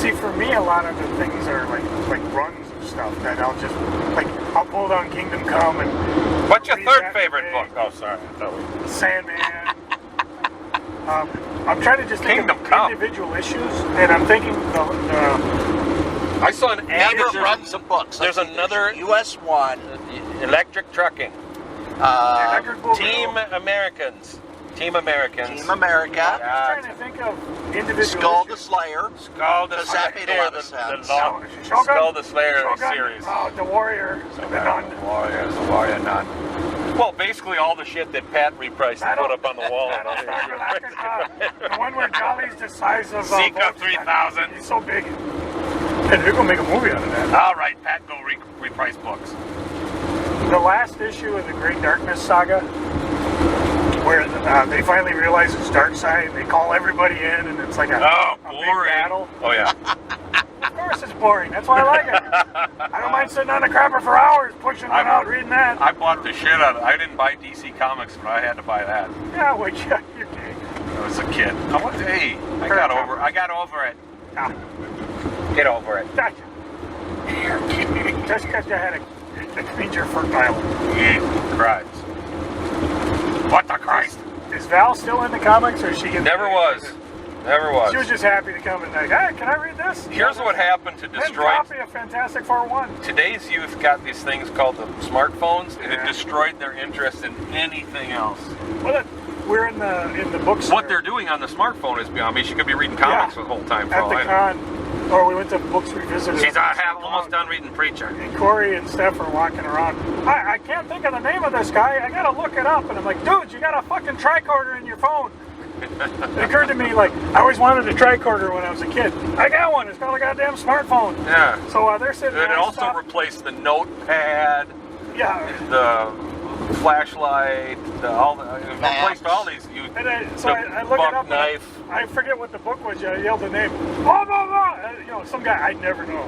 See, for me, a lot of the things are like runs of stuff that I'll pull down Kingdom Come and. What's your read third that favorite today. book? Oh, sorry. I thought we... Sandman. I'm trying to just think Kingdom of Come. individual issues, and I'm thinking the I saw an ad. Favorite runs of books. There's another US 1. Electric Trucking. Electric Boogaloo. Team Americans. Team America. I'm just trying to think of individual Skull the issues. Slayer. Skull the Because that Slayer. made a lot of the sense. long Shogun? Skull the Slayer Shogun. series. Oh, the Warrior. The Nun. The Warrior Nun. Well, basically all the shit that Pat repriced and put up on the wall. The one where Jolly's the size of Zika Volkswagen. 3000. He's so big. And they're gonna make a movie out of that. All right, Pat, go reprice books. The last issue of the Great Darkness saga, where they finally realize it's Darkseid, they call everybody in, and it's like a big boring. battle. Oh yeah. Of course it's boring. That's why I like it. I don't mind sitting on the crapper for hours, pushing one out, reading that. I bought the shit out of it. I didn't buy DC Comics, but I had to buy that. Yeah, well, yeah, you're gay. I was a kid. I got over it. Ah, Get over it. gotcha. Just because you had a means you're fertile. Christ. What the Christ? Is Val still in the comics, or is she getting? Never was. Never was. She was just happy to come and like, hey, can I read this? Here's what happened to destroy. Copy of Fantastic Four 1. Today's youth got these things called the smartphones, and it Yeah. destroyed their interest in anything else. Well, we're in the bookstore. What they're doing on the smartphone is beyond me. She could be reading comics the whole time. For at all the I know. con, or we went to Books Revisited. She's almost done reading Preacher. And Cory and Steph are walking around. I can't think of the name of this guy. I gotta look it up. And I'm like, dude, you got a fucking tricorder in your phone. It occurred to me, like, I always wanted a tricorder when I was a kid. I got one. It's called a goddamn smartphone. Yeah. So they're sitting there. It also replaced the notepad, Yeah. the flashlight, replaced all these. And I look it up. Knife. I forget what the book was. I yelled the name. Blah, blah, blah. Some guy I'd never know.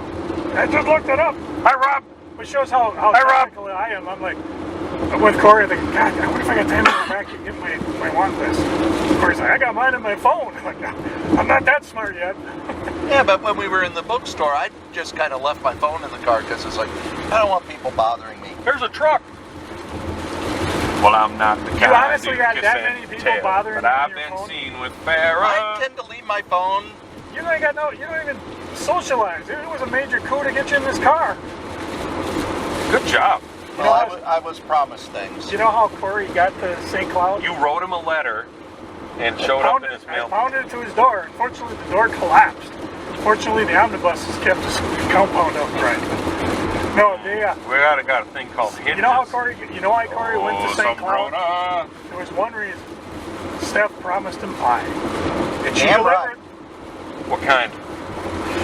I just looked it up. Hi, Rob. Which shows how Hi, Rob. technical I am. I'm like, with Cory, I'm like, God, I wonder if I got time to go back and get my want list. Cory's like, I got mine on my phone. I'm like, I'm not that smart yet. Yeah, but when we were in the bookstore, I just kind of left my phone in the car because it's like, I don't want people bothering me. There's a truck. Well, I'm not the guy. You honestly got that many people bothering but you on I've your been phone? seen with Farrah. I tend to leave my phone. You don't even socialize. It was a major coup to get you in this car. Good job. Well, I was promised things. You know how Cory got to St. Cloud? You wrote him a letter and showed up in his I mail. pounded it to his door. Unfortunately, the door collapsed. Fortunately, the omnibuses kept his compound upright. No, they. We got a thing called hinges. You know how Cory? You know why Cory went to St. Cloud? Rona. There was one reason. Steph promised him pie, and she Damn delivered. right. What kind?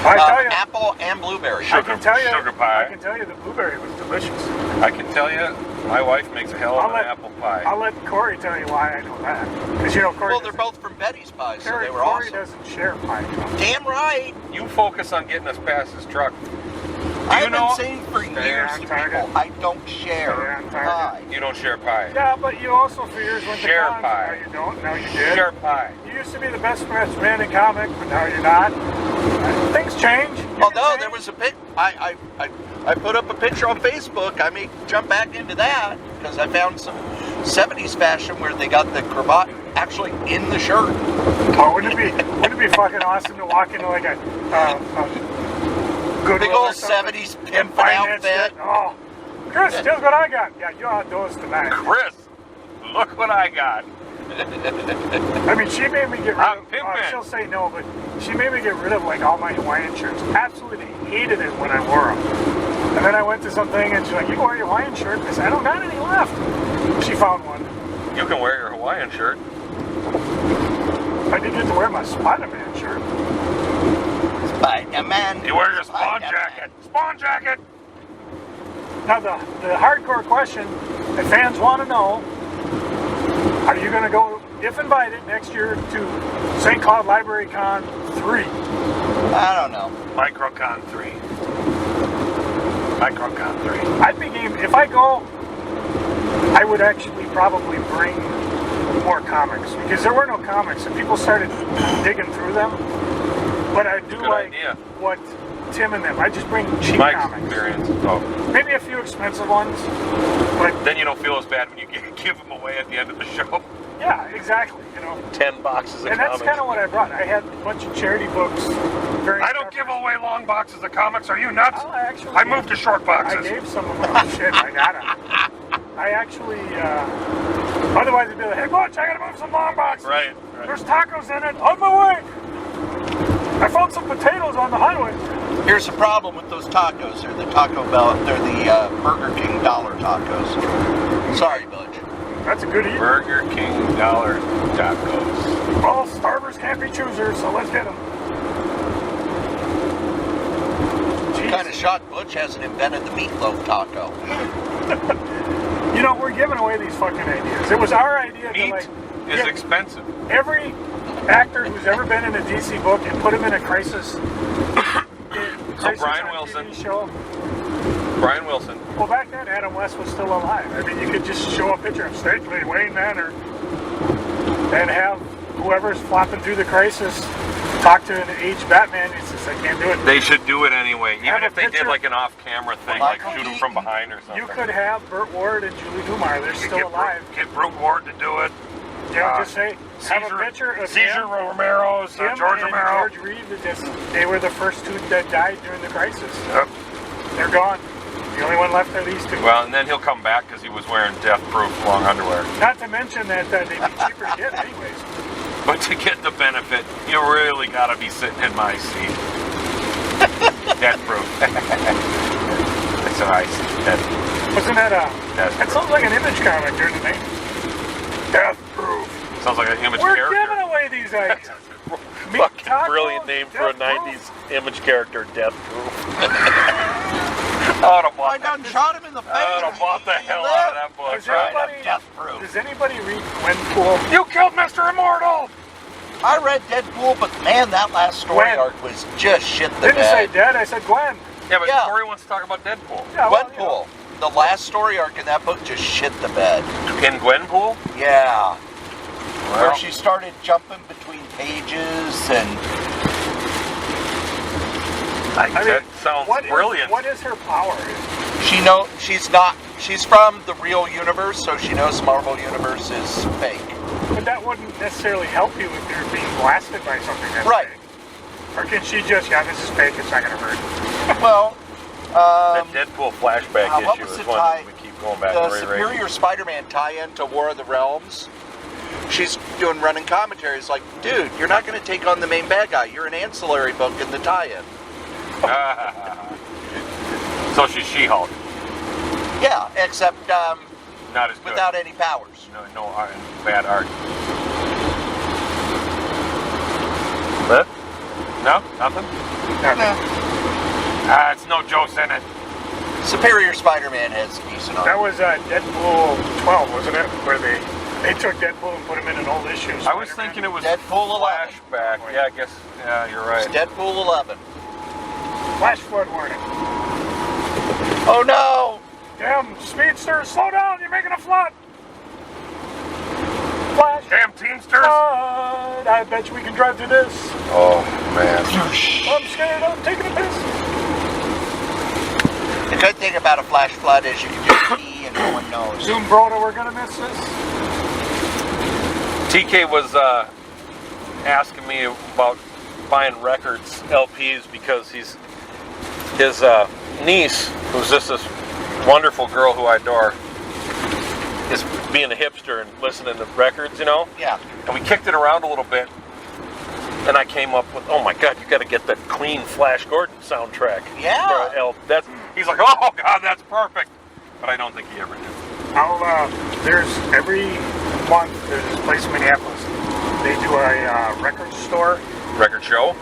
I tell you, Apple and blueberry. I can tell you, sugar pie. I can tell you, the blueberry was delicious. I can tell you, my wife makes a hell of an apple pie. I'll let Cory tell you why I know that. Because you know Cory. Well, they're both from Betty's Pies, so they were Cory awesome. doesn't share pie. Damn right. You focus on getting us past this truck. I've know- been saying for years to people, I don't share pie. You don't share pie. Yeah, but you also for years went Share to cons. pie. Now you don't. Now you did. Share pie. You used to be the best man in comic, but now you're not. Things change. You Although can there change. was a pic, I put up a picture on Facebook. I may jump back into that because I found some 70s fashion where they got the cravat actually in the shirt. Oh, wouldn't it be fucking awesome to walk into like a Goodwill Big or old something 70s and pimpin' find that outfit. shit? Oh, Chris, here's what I got. Yeah, you outdoors tonight. Chris, look what I got. I mean, she made me get rid I'm of. pimping'. She'll say no, but she made me get rid of like all my Hawaiian shirts. Absolutely hated it when I wore them. And then I went to something and she's like, "You wear your Hawaiian shirt?" I said, "I don't got any left." She found one. You can wear your Hawaiian shirt. I did get to wear my Spider-Man shirt. Spider-Man. You wear your spawn Spider-Man. jacket. Spawn jacket. Now the hardcore question that fans want to know: are you going to go, if invited, next year to St. Cloud Library Con 3? I don't know. Microcon 3. Microcon 3. I'd be game. If I go, I would actually probably bring more comics because there were no comics and people started digging through them. But I do Good like idea. what Tim and them. I just bring cheap My comics. experience. Oh. Maybe a few expensive ones, but Then you don't feel as bad when you give them away at the end of the show. yeah, exactly. You know, 10 boxes of and that's kind of what I brought. I had a bunch of charity books. I don't give away long boxes of comics. Are you nuts? Oh, I actually I moved to short I boxes. gave some of them. Shit, I got them. I actually. Otherwise, it'd be like, "Hey, Butch, I gotta move some long boxes. Right. There's tacos in it. On my way. I found some potatoes on the highway." Here's the problem with those tacos. They're the Taco Bell. They're the Burger King dollar tacos. Sorry, Butch. That's a good eat. Burger King dollar tacos. All starvers can't be choosers, so let's get them. Kind of shocked Butch hasn't invented the meatloaf taco. You know, we're giving away these fucking ideas. It was our idea to Meat like is get expensive. every actor who's ever been in a DC book and put him in a crisis. Brian on Wilson. TV show. Brian Wilson. Well, back then Adam West was still alive. I mean, you could just show a picture of Stately Wayne Manor and have whoever's flopping through the crisis talk to an aged Batman. He says, "I can't do it." They should do it anyway. Have Even a if they did picture. like an off-camera thing, Well, like shoot them from behind or something. You could have Burt Ward and Julie Newmar. They're still alive. Get Brooke Ward to do it. You know, just say, have a picture of Caesar him, Romero, Tim George and Romero. George Reed. They were the first two that died during the crisis. Yep. They're gone. The only one left are these two. Well, and then he'll come back because he was wearing death-proof long underwear. Not to mention that they'd be cheaper to get anyways. But to get the benefit, you really got to be sitting in my seat. Death-proof. That's nice. Wasn't that Death that sounds like an Image comic during the name. Death Proof. Sounds like an Image We're character. giving away these ideas. Meat Fucking tacos, brilliant name for a Death 90s Image character, Death-proof. I would I have done shot him in the face. bought the hell out of that book. Does Right? anybody, Death Proof. does anybody read Gwenpool? You killed Mr. Immortal! I read Deadpool, but man, that last story Gwen. arc was just shit the Didn't say bed. dead, I said Gwen. Yeah, but Yeah. Cory wants to talk about Deadpool. Yeah, well, you know. Gwenpool. The last story arc in that book just shit the bed. In Gwenpool? Yeah. Well, Where she started jumping between pages and I mean, that sounds what is- brilliant. what is her power? she's from the real universe, so she knows Marvel Universe is fake. But that wouldn't necessarily help you if you're being blasted by something that's Right. fake. Or can she just, yeah, this is fake, it's not going to hurt. Well, that Deadpool flashback what issue was is the one tie- we keep going back the to Ray Ray. Superior Spider-Man tie-in to War of the Realms. She's doing running commentaries like, dude, you're not going to take on the main bad guy. You're an ancillary book in the tie-in. So she's She-Hulk. Yeah, except Not as good. without any powers. No art, bad art. What? No? Nothing? It's no Joe Sennett. Superior Spider-Man has decent art. That was Deadpool 12, wasn't it? Where they took Deadpool and put him in an old issue. I was thinking it was Deadpool 11. flashback. Yeah, I guess. Yeah, you're right. It's Deadpool 11. Flash flood warning. Oh no! Damn, speedster, slow down, you're making a flood. Flash. Damn Teamsters! I bet you we can drive through this. Oh man. I'm scared, I'm taking a piss. The good thing about a flash flood is you can just pee and no one knows. Zoom Broda, we're gonna miss this. TK was asking me about buying records, LPs, because his niece, who's just this wonderful girl who I adore, is being a hipster and listening to records, you know? Yeah. And we kicked it around a little bit, and I came up with, oh my God, you got to get the clean Flash Gordon soundtrack. Yeah. He's like, oh God, that's perfect. But I don't think he ever did. There's every month, there's this place in Minneapolis. They do a record store. Record show?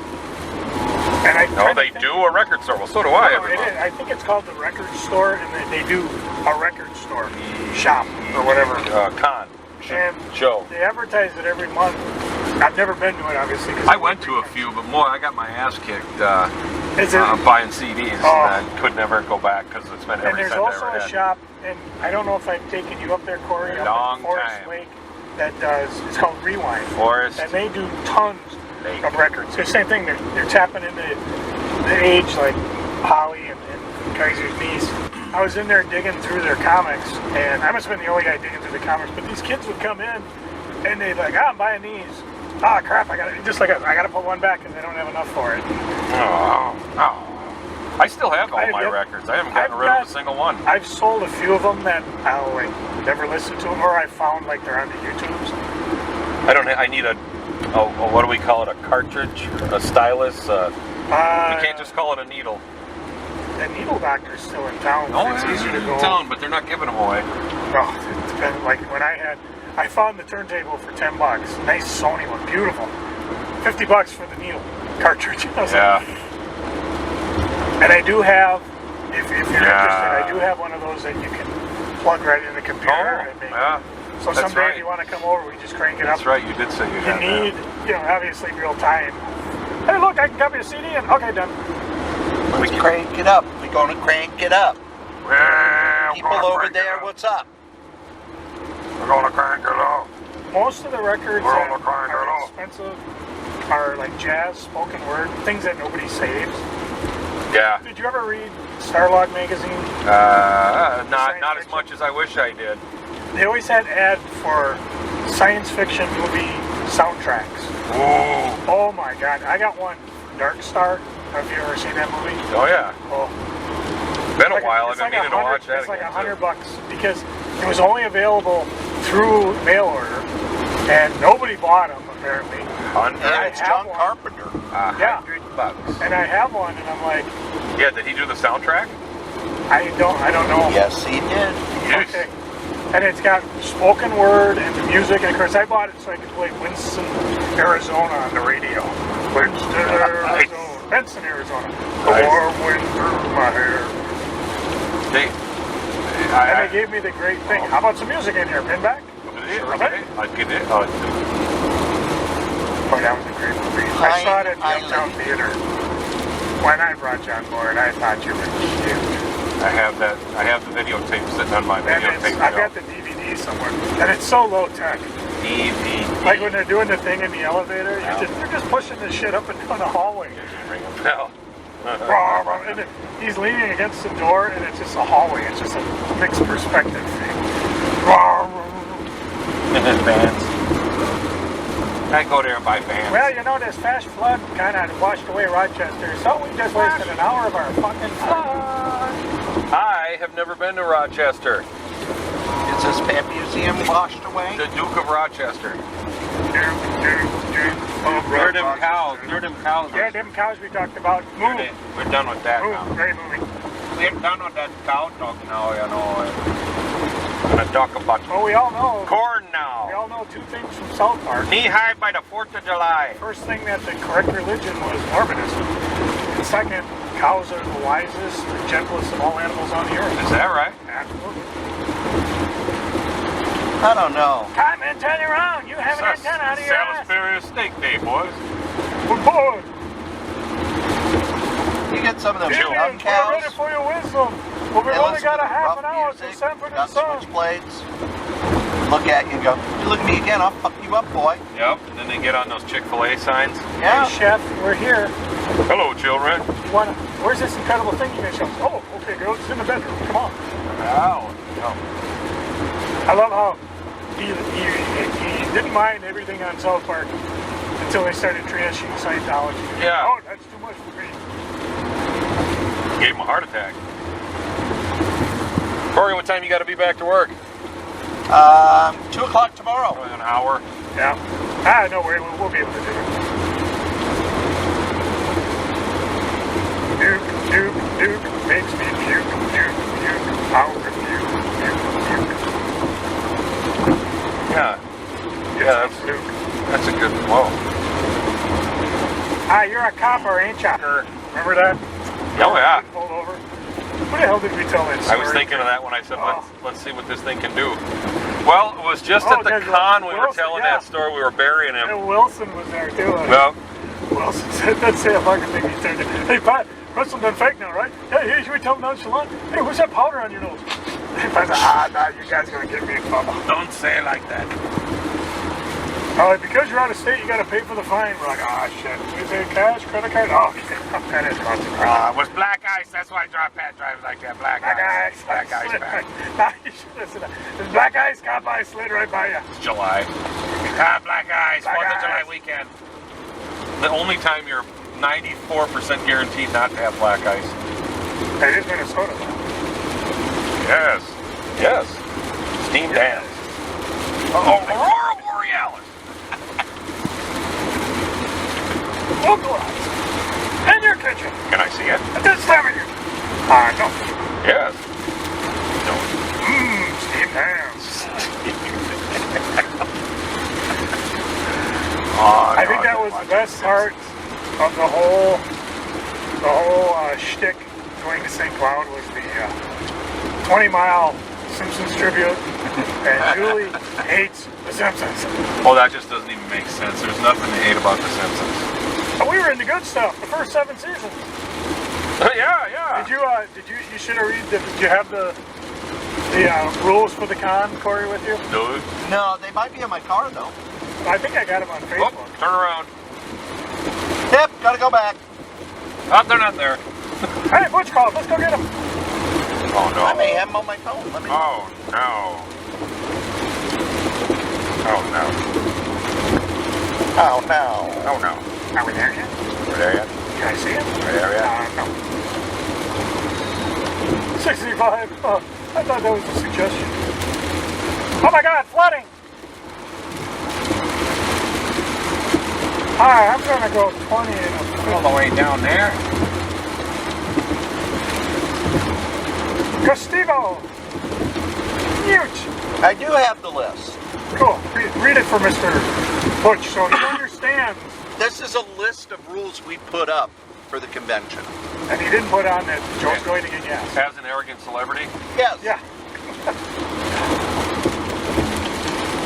And No, they do a record store. Well, so do I. Every month. I think it's called the record store, and they do a record store shop or whatever. Show. They advertise it every month. I've never been to it, obviously. I went to a few, but more. I got my ass kicked Is it? buying CDs. Oh. And I could never go back because it's been And every there's cent I also ever a had. shop, and I don't know if I've taken you up there, Cory, up Long in Forest time. Lake, that does, it's called Rewind. Forest. And they do tons Lake. of records. It's the same thing, they're tapping into the age like Holly and Kaiser's niece. I was in there digging through their comics, and I must have been the only guy digging through the comics, but these kids would come in, and they'd like, I'm buying these. Ah, crap, I gotta put one back because I don't have enough for it. Oh. I still have all my Yep. records. I haven't gotten rid of a single one. I've sold a few of them that I'll like never listen to them, or I found like they're on the YouTubes. I need a what do we call it? A cartridge? A stylus? You can't just call it a needle. The needle doctor's still in town. Oh, It's easier to go. Town, but they're not giving them away. Oh, it's been like when I found the turntable for $10. Nice Sony one, beautiful. $50 for the needle cartridge. I was like, and I do have, if you're interested, I do have one of those that you can plug right in the computer. and make, so that's someday right. if you want to come over, we just crank it up. That's right, you did say you had need, obviously real time. Hey, look, I can copy a CD and okay, done. Let's crank it up. We're going to crank it up. that. People over there, what's up? We're going to crank it up. Most of the records We're that on the grind are at all. expensive are like jazz, spoken word, things that nobody saves. Yeah. Did you ever read Starlog magazine? Not as much as I wish I did. They always had ads for science fiction movie soundtracks. Ooh. Oh my God, I got one, Dark Star. Have you ever seen that movie? Oh yeah. Oh, Been a while. I've it's been like meaning to watch that It's like again. $100 because it was only available through mail order, and nobody bought them apparently. Yeah, it's have John one. Carpenter. Yeah. $100. And I have one, and I'm like, Yeah. Did he do the soundtrack? I don't know. Yes, he did. Yes. Okay. And it's got spoken word and the music, and of course I bought it so I could play Winston, Arizona on the radio. Winston, Arizona. Benson, Arizona. The Nice. warm wind through my hair. And they gave me the great thing. How about some music in here? Pin back? Okay. I get it. Oh, that was a great movie. I saw it at the Uptown Theater. When I brought you on board, I thought you were cute. I have that. I have the videotape sitting on my And videotape. I've got the DVD somewhere. And it's so low tech. DVD. Like when they're doing the thing in the elevator, they're just pushing this shit up and down the hallway. Ring a bell. And he's leaning against the door, and it's just a hallway. It's just a mixed perspective thing. Bands. I go there and buy bands. Well, this flash flood kind of washed away Rochester, so we just wasted an hour of our fucking time. I have never been to Rochester. Princess Pet Museum washed away? The Duke of Rochester. Oh, They're them cows. They're them cows. Yeah, them cows we talked about. Move. We're done with that Move. now. Great movie. We're done with that cow talk now, you know. I'm gonna talk about Well, we all know. corn We now. all know two things from South Park. Knee high by the 4th of July. First thing that the correct religion was Mormonism. And second, cows are the wisest, the gentlest of all animals on the earth. Is that right? Absolutely. I don't know. Come and turn around. You have an antenna out of your ass. Salisbury Steak Day, boys. Good boy. You get some of them young Indians, we're cows. ready for your wisdom. But we've They only listen got to a half rough an hour to music, send for the got sun. switchblades. Look at you and go, you look at me again, I'll fuck you up, boy. Yep. And then they get on those Chick-fil-A signs. Yeah. Hey, chef, we're here. Hello, children. You wanna? Where's this incredible thing you can show us? Oh, okay, girls, it's in the bedroom. Come on. Ow. I love how he didn't mind everything on South Park until they started trashing Scientology. Yeah. Oh, that's too much for me. Gave him a heart attack. Cory, what time you got to be back to work? 2 o'clock tomorrow. Probably an hour. Yeah. No worry, we'll be able to do it. Duke, Duke, Duke makes me puke, Duke, Duke, out of Duke, Duke, Duke. Yeah. Yeah, that's a good. Whoa. You're a copper, ain't ya? Remember that? Oh yeah. Pulled over. What the hell did we tell that I story? was thinking of that when I said, let's see what this thing can do. Well, it was just at the there's con we were Wilson, telling yeah. that story. We were burying him. And Wilson was there too. Well, Wilson said, let's say a fucking thing he turned it. Hey, Pat, Russell done fake now, right? Hey, should we tell him nonchalant? Hey, what's that powder on your nose? Hey, Pat said, nah, you guys gonna get me in trouble. don't say it like that. Because you're out of state, you gotta pay for the fine. We're like, shit. Is it cash, credit card? Oh, that is costing me. It was black ice. That's why Pat drives like that. Black ice. Black ice. Pat. Nah, you should listen to that. There's black ice, cop ice slid right by you. It's July. Black ice. Black 4th of July ice. weekend. The only time you're 94% guaranteed not to have black ice. It is Minnesota. Yes. Yes. Steam dams. Aurora Borealis. Localized. In your kitchen. Can I see it? At this time of year. No. Yes. Steam hams. I think that was the best part of the whole shtick going to St. Cloud was the 20-mile Simpsons tribute, and Julie hates the Simpsons. Well, that just doesn't even make sense. There's nothing to hate about The Simpsons. But we were in the good stuff, the first 7 seasons. Yeah. Did you should have read did you have the rules for the con, Cory, with you? Dude. No, they might be in my car though. I think I got them on Facebook. Oh, turn around. Yep, gotta go back. Oh, they're not there. Hey, Butch called. Let's go get them. Oh, no. I may have them on my phone. Let me. Oh, no. Oh, no. Oh no. Oh, no. Are we there yet? We're there yet? Can I see it? We're there yet? No. 65. Oh, I thought that was a suggestion. Oh my God, flooding! Alright, I'm gonna go 20 and All the way down there. Castigo! Huge! I do have the list. Cool. Read it for Mr. Butch so he understands. This is a list of rules we put up for the convention. And he didn't put on that Joe's going to get gas. As an arrogant celebrity. Yes. Yeah.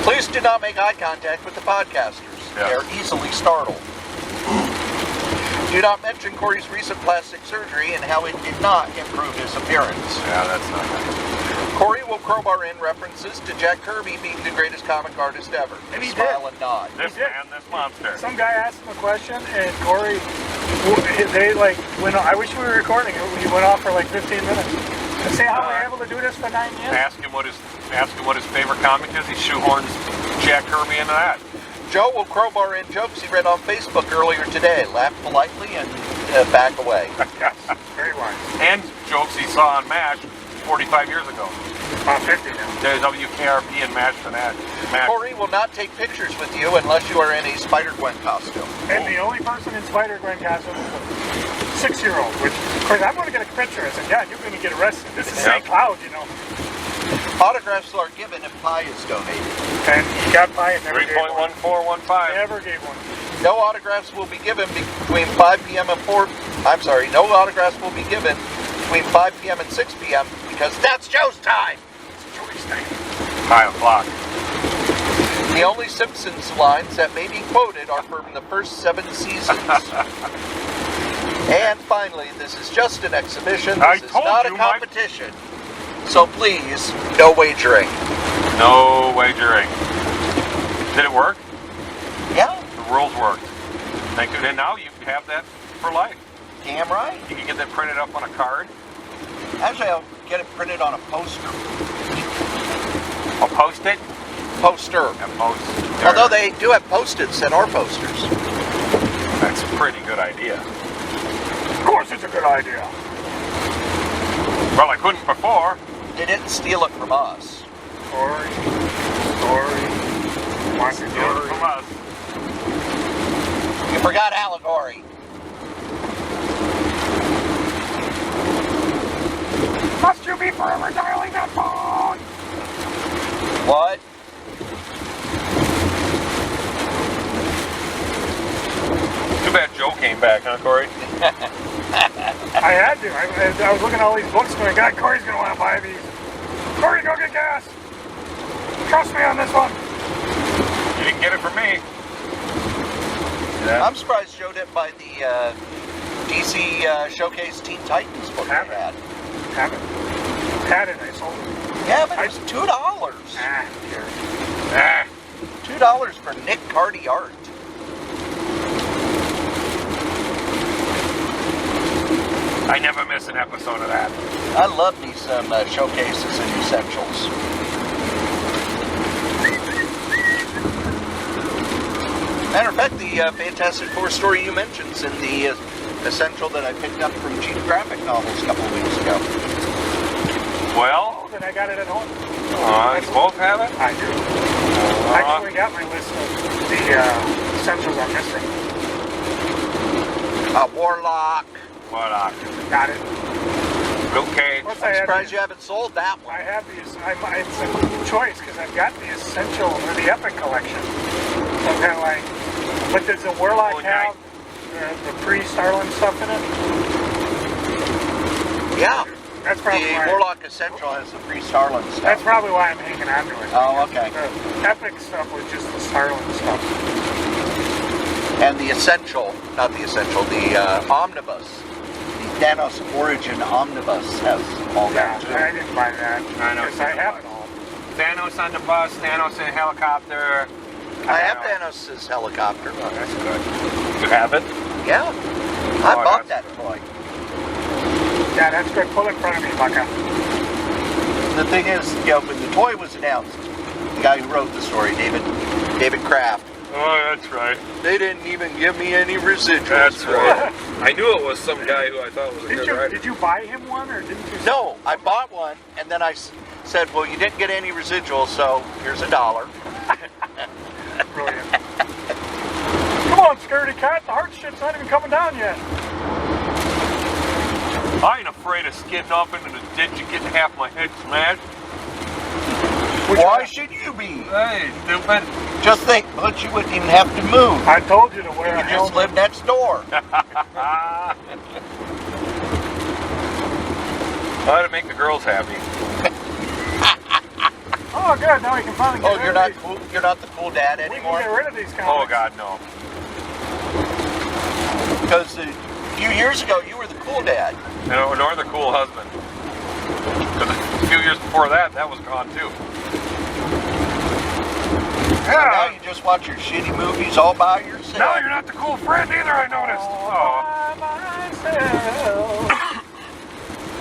Please do not make eye contact with the podcasters. Yes. They're easily startled. Do not mention Cory's recent plastic surgery and how it did not improve his appearance. Yeah, that's not nice. Cory will crowbar in references to Jack Kirby being the greatest comic artist ever. And he Smile did. and nod. This did. man, this monster. Some guy asked him a question, and Cory, they like went. I wish we were recording it. We went off for like 15 minutes. And say how we're able to do this for 9 years. Ask him what his favorite comic is. He shoehorns Jack Kirby into that. Joe will crowbar in jokes he read on Facebook earlier today. Laugh politely and back away. Yes, very wise. And jokes he saw on MASH 45 years ago. About 50 now. There's WKRP and Match Fanatic. Cory will not take pictures with you unless you are in a Spider-Gwen costume. And the only person in Spider-Gwen costume is a 6-year-old, which, of course, I'm going to get a picture. I said, yeah, you're going to get arrested. This is St. Cloud, you know. Autographs are given if pie is donated. And he got pie and never gave one. 3.1415. Never gave one. No autographs will be given between 5 p.m. and 4... I'm sorry, no autographs will be given between 5 p.m. and 6 p.m. because that's Joe's time. It's Joey's thing. 5 o'clock. The only Simpsons lines that may be quoted are from the first 7 seasons. And finally, this is just an exhibition. This is not a competition. So please, no wagering. No wagering. Did it work? Yeah. The rules worked. Thank you. And now you have that for life. Damn right. You can get that printed up on a card. Actually, I'll get it printed on a poster. I'll post it. Poster. A poster. Although they do have post-its that are posters. That's a pretty good idea. Of course it's a good idea. Well, I couldn't before. They didn't steal it from us. Cory. Wants to do it From us. You forgot allegory. Must you be forever dialing that phone? What? Too bad Joe came back, huh, Cory? I had to. I was looking at all these books going, God, Cory's going to want to buy these. Cory, go get gas. Trust me on this one. You didn't get it from me. I'm surprised Joe didn't buy the DC Showcase Teen Titans book I had. Haven't. Had it, I sold it. Yeah, but it was $2. Ah, who cares? $2 for Nick Cardy art. I never miss an episode of that. I love me some showcases and essentials. Matter of fact, the Fantastic Four story you mentioned is in the essential that I picked up from Geographic Novels a couple of weeks ago. Well, Oh, then I got it at home. you both have it? I do. I actually got my list of the essentials I'm missing. Warlock. What? Got it. Bill Cage. Plus, I'm surprised you haven't sold that one. I have these. It's a choice because I've got the essential or the epic collection. So I'm kind of like, but does the Warlock have the pre-Starlin stuff in it? Yeah. That's probably The why. Warlock Essential has the free Starlin stuff. That's probably why I'm hanging on to it. Oh, okay. The epic stuff was just the Starlin stuff. And the Essential, not the Essential, the Omnibus. The Thanos Origin Omnibus has all Yeah, that too. I didn't buy that. I know. Because I have it all. Thanos on the bus, Thanos in a helicopter. I have Thanos' helicopter. Oh, that's good. You have it? Yeah. I Oh, bought that's that toy. Yeah, that's good. Pull in front of me, Bucka. The thing is, you know, when the toy was announced, the guy who wrote the story, David Kraft, Oh, that's right. they didn't even give me any residuals. That's for right. it. I knew it was some guy who I thought was a good writer. Did you buy him one or didn't you? No, I bought one, and then I said, well, you didn't get any residuals, so here's $1. Brilliant. Come on, scaredy cat. The heart shit's not even coming down yet. I ain't afraid of skidding off into the ditch and getting half my head smashed. Why should you be? Hey, stupid. Just think, Butch, you wouldn't even have to move. I told you to wear a You just helmet. live next door. How to make the girls happy. Oh, good. Now we can finally get Oh, rid you're of not these. cool. You're not the cool dad We can anymore. get rid of these comics. Oh, God, no. Because a few years ago, you were the cool dad. No, nor the cool husband. Because a few years before that, that was gone too. So now you just watch your shitty movies all by yourself. No, you're not the cool friend either, I noticed. Oh,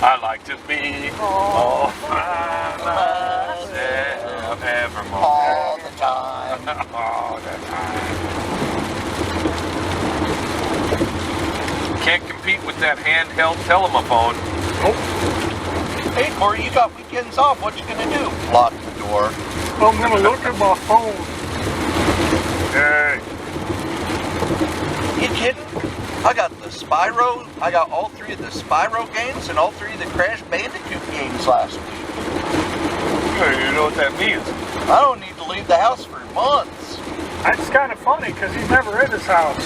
I like to be all by myself evermore. All the time. All the time. Can't compete with that handheld telephone. Hey, Hey, Cory, you got weekends off. What you gonna do? Lock the door. I'm gonna look at my phone. Hey. You kidding? I got the Spyro. I got all 3 of the Spyro games and all 3 of the Crash Bandicoot games last week. You know what that means? I don't need to leave the house for months. That's kind of funny because he's never in his house.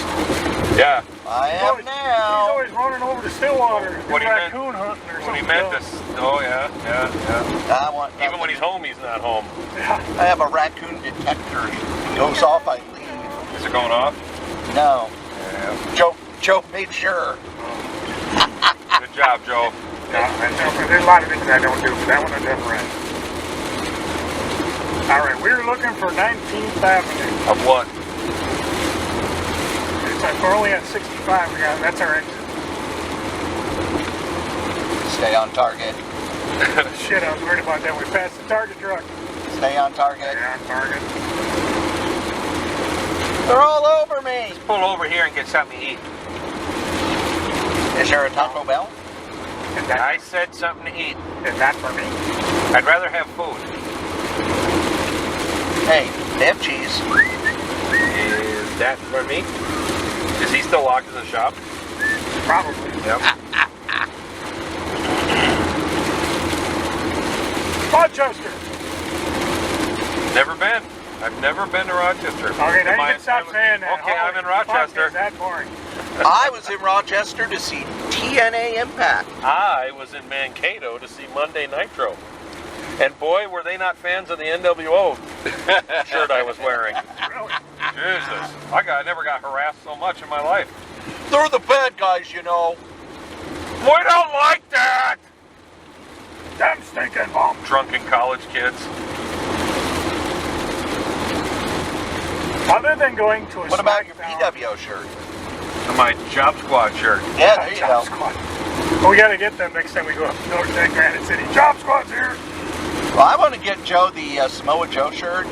Yeah. I He's am always, now. He's always running over to Stillwater, What he meant- raccoon hunting or What something. he meant is, oh yeah. I want Even when nothing. he's home, he's not home. Yeah. I have a raccoon detector. If it goes off, I leave. Is it going off? No. Yeah. Joe made sure. Good job, Joe. There's a lot of things I don't do, but that one I never read. All right, we're looking for 19th Avenue. Of what? It's like we're only at 65. That's our exit. Stay on target. Shit, I was worried about that. We passed the Target truck. Stay on target. Yeah, on Target. They're all over me. Pull over here and get something to eat. Is there a Taco Bell? I said something to eat. Is that for me? I'd rather have food. Hey, they have cheese. Is that for me? Is he still locked in the shop? Probably. Yep. Rochester. Never been. I've never been to Rochester. Okay, now you can stop saying that. Okay, I'm in Rochester. Is that boring? I was in Rochester to see TNA Impact. I was in Mankato to see Monday Nitro. And boy, were they not fans of the NWO shirt I was wearing. Really? Jesus. I never got harassed so much in my life. They're the bad guys, you know. We don't like that! Damn stinking bomb. Drunken college kids. Other than going to a What about your SmackDown- PWO shirt? And my Job Squad shirt. Yeah, there you Job go. Squad. Well, we got to get them next time we go up north to Granite City. Job Squad's here. Well, I want to get Joe the Samoa Joe shirt.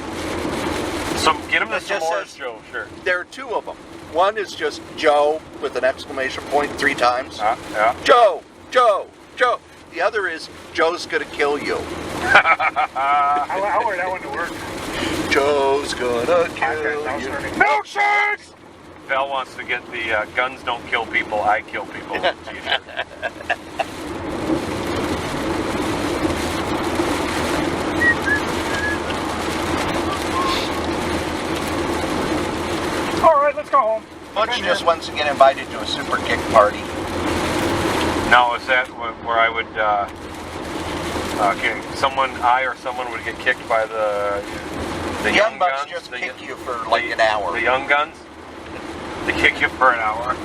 So get him the It just S'mores says- Joe shirt. There are 2 of them. One is just Joe with an exclamation point 3 times. Yeah. Joe, Joe, Joe. The other is Joe's gonna kill you. I wanted that one to work. Joe's gonna kill Okay, you. Milkshakes! Val wants to get the guns don't kill people, I kill people t-shirt. All right, let's go home. Butch just wants to get invited to a super kick party. Now, is that where I would, I or someone would get kicked by the Young Bucks guns? just The- kick you for like an hour. The young guns? They kick you for an hour.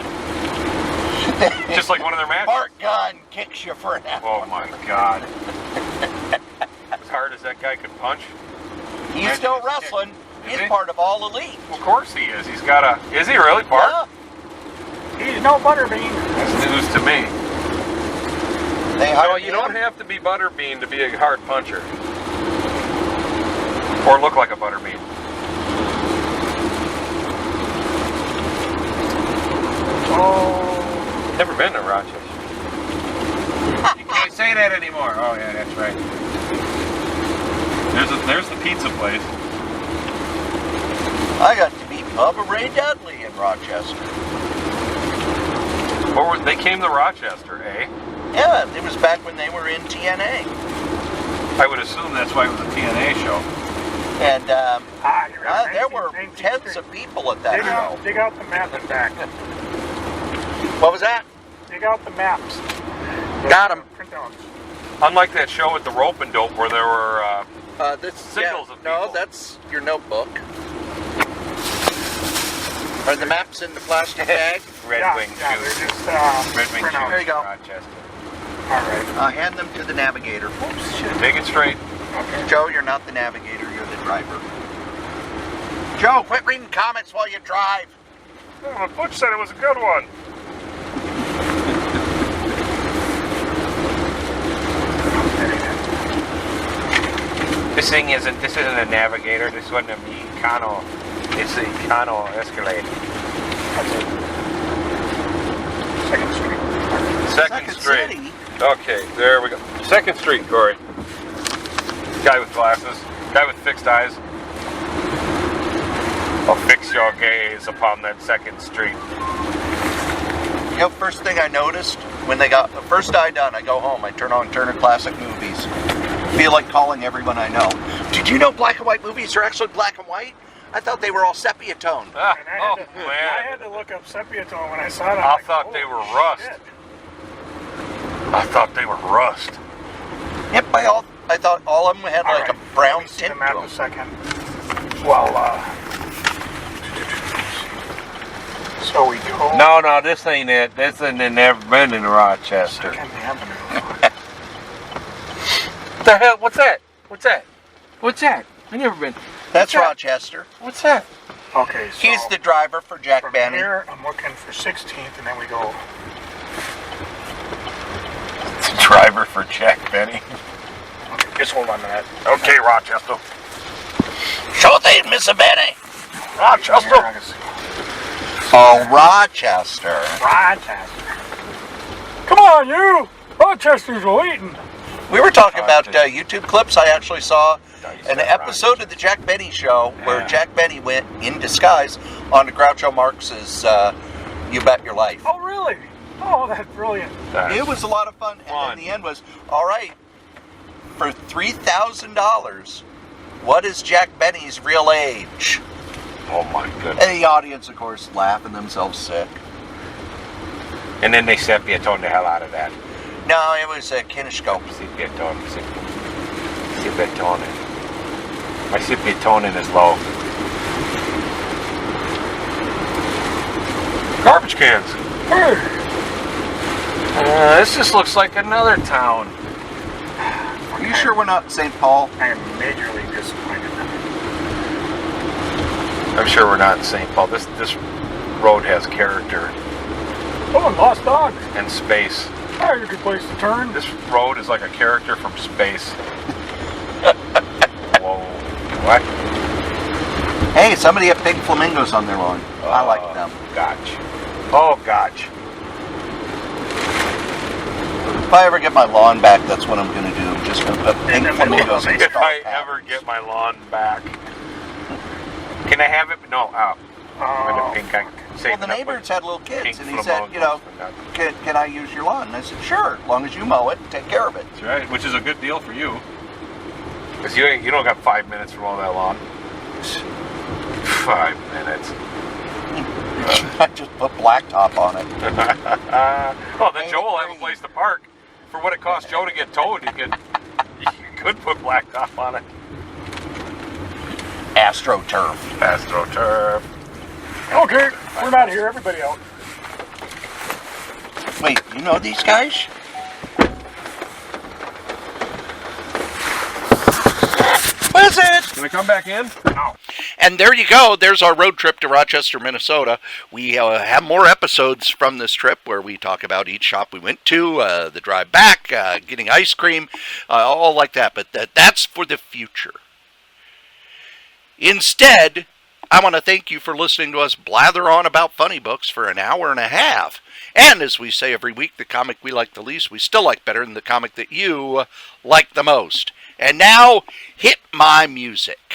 Just like one of their matches. Bart Gunn kicks you for an hour. Oh my God. As hard as that guy could punch. He's still wrestling. Is He's he? part of All Elite. Of course he is. He's got a. Is he really, Bart? Yeah. He's no butterbean. That's news to me. They No, hired you don't him. have to be Butterbean to be a hard puncher. Or look like a Butterbean. Oh. Never been to Rochester. You can't say that anymore. Oh yeah, that's right. There's the pizza place. I got to meet Bubba Ray Dudley in Rochester. They came to Rochester, eh? Yeah, it was back when they were in TNA. I would assume that's why it was a TNA show. And You're right. there were 19th tens Street. of people at that show. Dig out the map and back. What was that? Dig out the maps. Got 'em. Printouts. Unlike that show with the rope and dope where there were Signals of No, people. that's your notebook. Are the maps in the plastic bag? Red Wing yeah, shoes. they're just Red Wing printouts. shoes There you go. in Rochester. All right. I'll hand them to the navigator. Oops, shit. Take it straight. Okay. Joe, you're not the navigator, you're the driver. Joe, quit reading comments while you drive. Oh, but Butch said it was a good one. This isn't a navigator. This wasn't a Econo. It's the Econo Escalade. Second Street. Second Street. City. Okay, there we go. 2nd Street, Cory. Guy with glasses. Guy with fixed eyes. I'll fix your gaze upon that 2nd Street. You know, first thing I noticed when they got the first eye done, I go home, I turn on Turner Classic Movies. Feel like calling everyone I know. Did you know black and white movies are actually black and white? I thought they were all sepia tone. Ah, And I oh, had to, man. I had to look up sepia tone when I saw it. I thought they were rust. Shit. I thought they were rust. Yep, I thought all of them had All like right, a brown let me see tint the to map them. a second. Well, so we go. No, this ain't it. This ain't never been in Rochester. Second Avenue. What the hell? What's that? What's that? What's that? I never been. That's that? Rochester. What's that? Okay, so He's the driver for Jack from Benny. here, I'm looking for 16th, and then we go. Driver for Jack Benny. Okay, just hold on to that. Okay, Rochester. Sure thing, Miss Benny. Here, Rochester. I can see. Oh, Rochester. Rochester. Come on, you! Rochester's waiting. We were talking about YouTube clips. I actually saw an episode of the Jack Benny Show where Jack Benny went in disguise on Groucho Marx's You Bet Your Life. Oh, really? Oh, that's brilliant. It was a lot of fun. And then the end was, all right, for $3,000, what is Jack Benny's real age? Oh my goodness. And the audience, of course, laughing themselves sick. And then they sepia toned the hell out of that. No, it was a kinescope. Sepia tone. Sepia toning. My sepia toning is low. Garbage cans. Hey, This just looks like another town. Are you sure we're not in St. Paul? I am majorly disappointed. I'm sure we're not in St. Paul. This road has character Oh, and lost dogs. and space. There's a good place to turn. This road is like a character from space. Whoa. What? Hey, somebody had pink flamingos on their lawn. I like them. Gotch. Oh, gotch. If I ever get my lawn back, that's what I'm going to do. I'm just going to put pink In the middle flamingos of in it. If I star ever get my lawn back. Can I have it? No. Oh. Oh, Pink. Well, the neighbors had little kids, and he said, you know, can I use your lawn? And I said, sure, as long as you mow it and take care of it. That's right, which is a good deal for you. Because you don't got 5 minutes from all that lawn. 5 minutes. I just put blacktop on it. Well, then Joe will have a place to park. For what it costs Joe to get towed, you could put blacktop on it. AstroTurf. AstroTurf. okay, we're not here. Everybody out. Wait, you know these guys? What is it? Can I come back in? No. And there you go. There's our road trip to Rochester, Minnesota. We have more episodes from this trip where we talk about each shop we went to, the drive back, getting ice cream, all like that. But that's for the future. Instead, I want to thank you for listening to us blather on about funny books for an hour and a half. And as we say every week, the comic we like the least, we still like better than the comic that you like the most. And now, hit my music.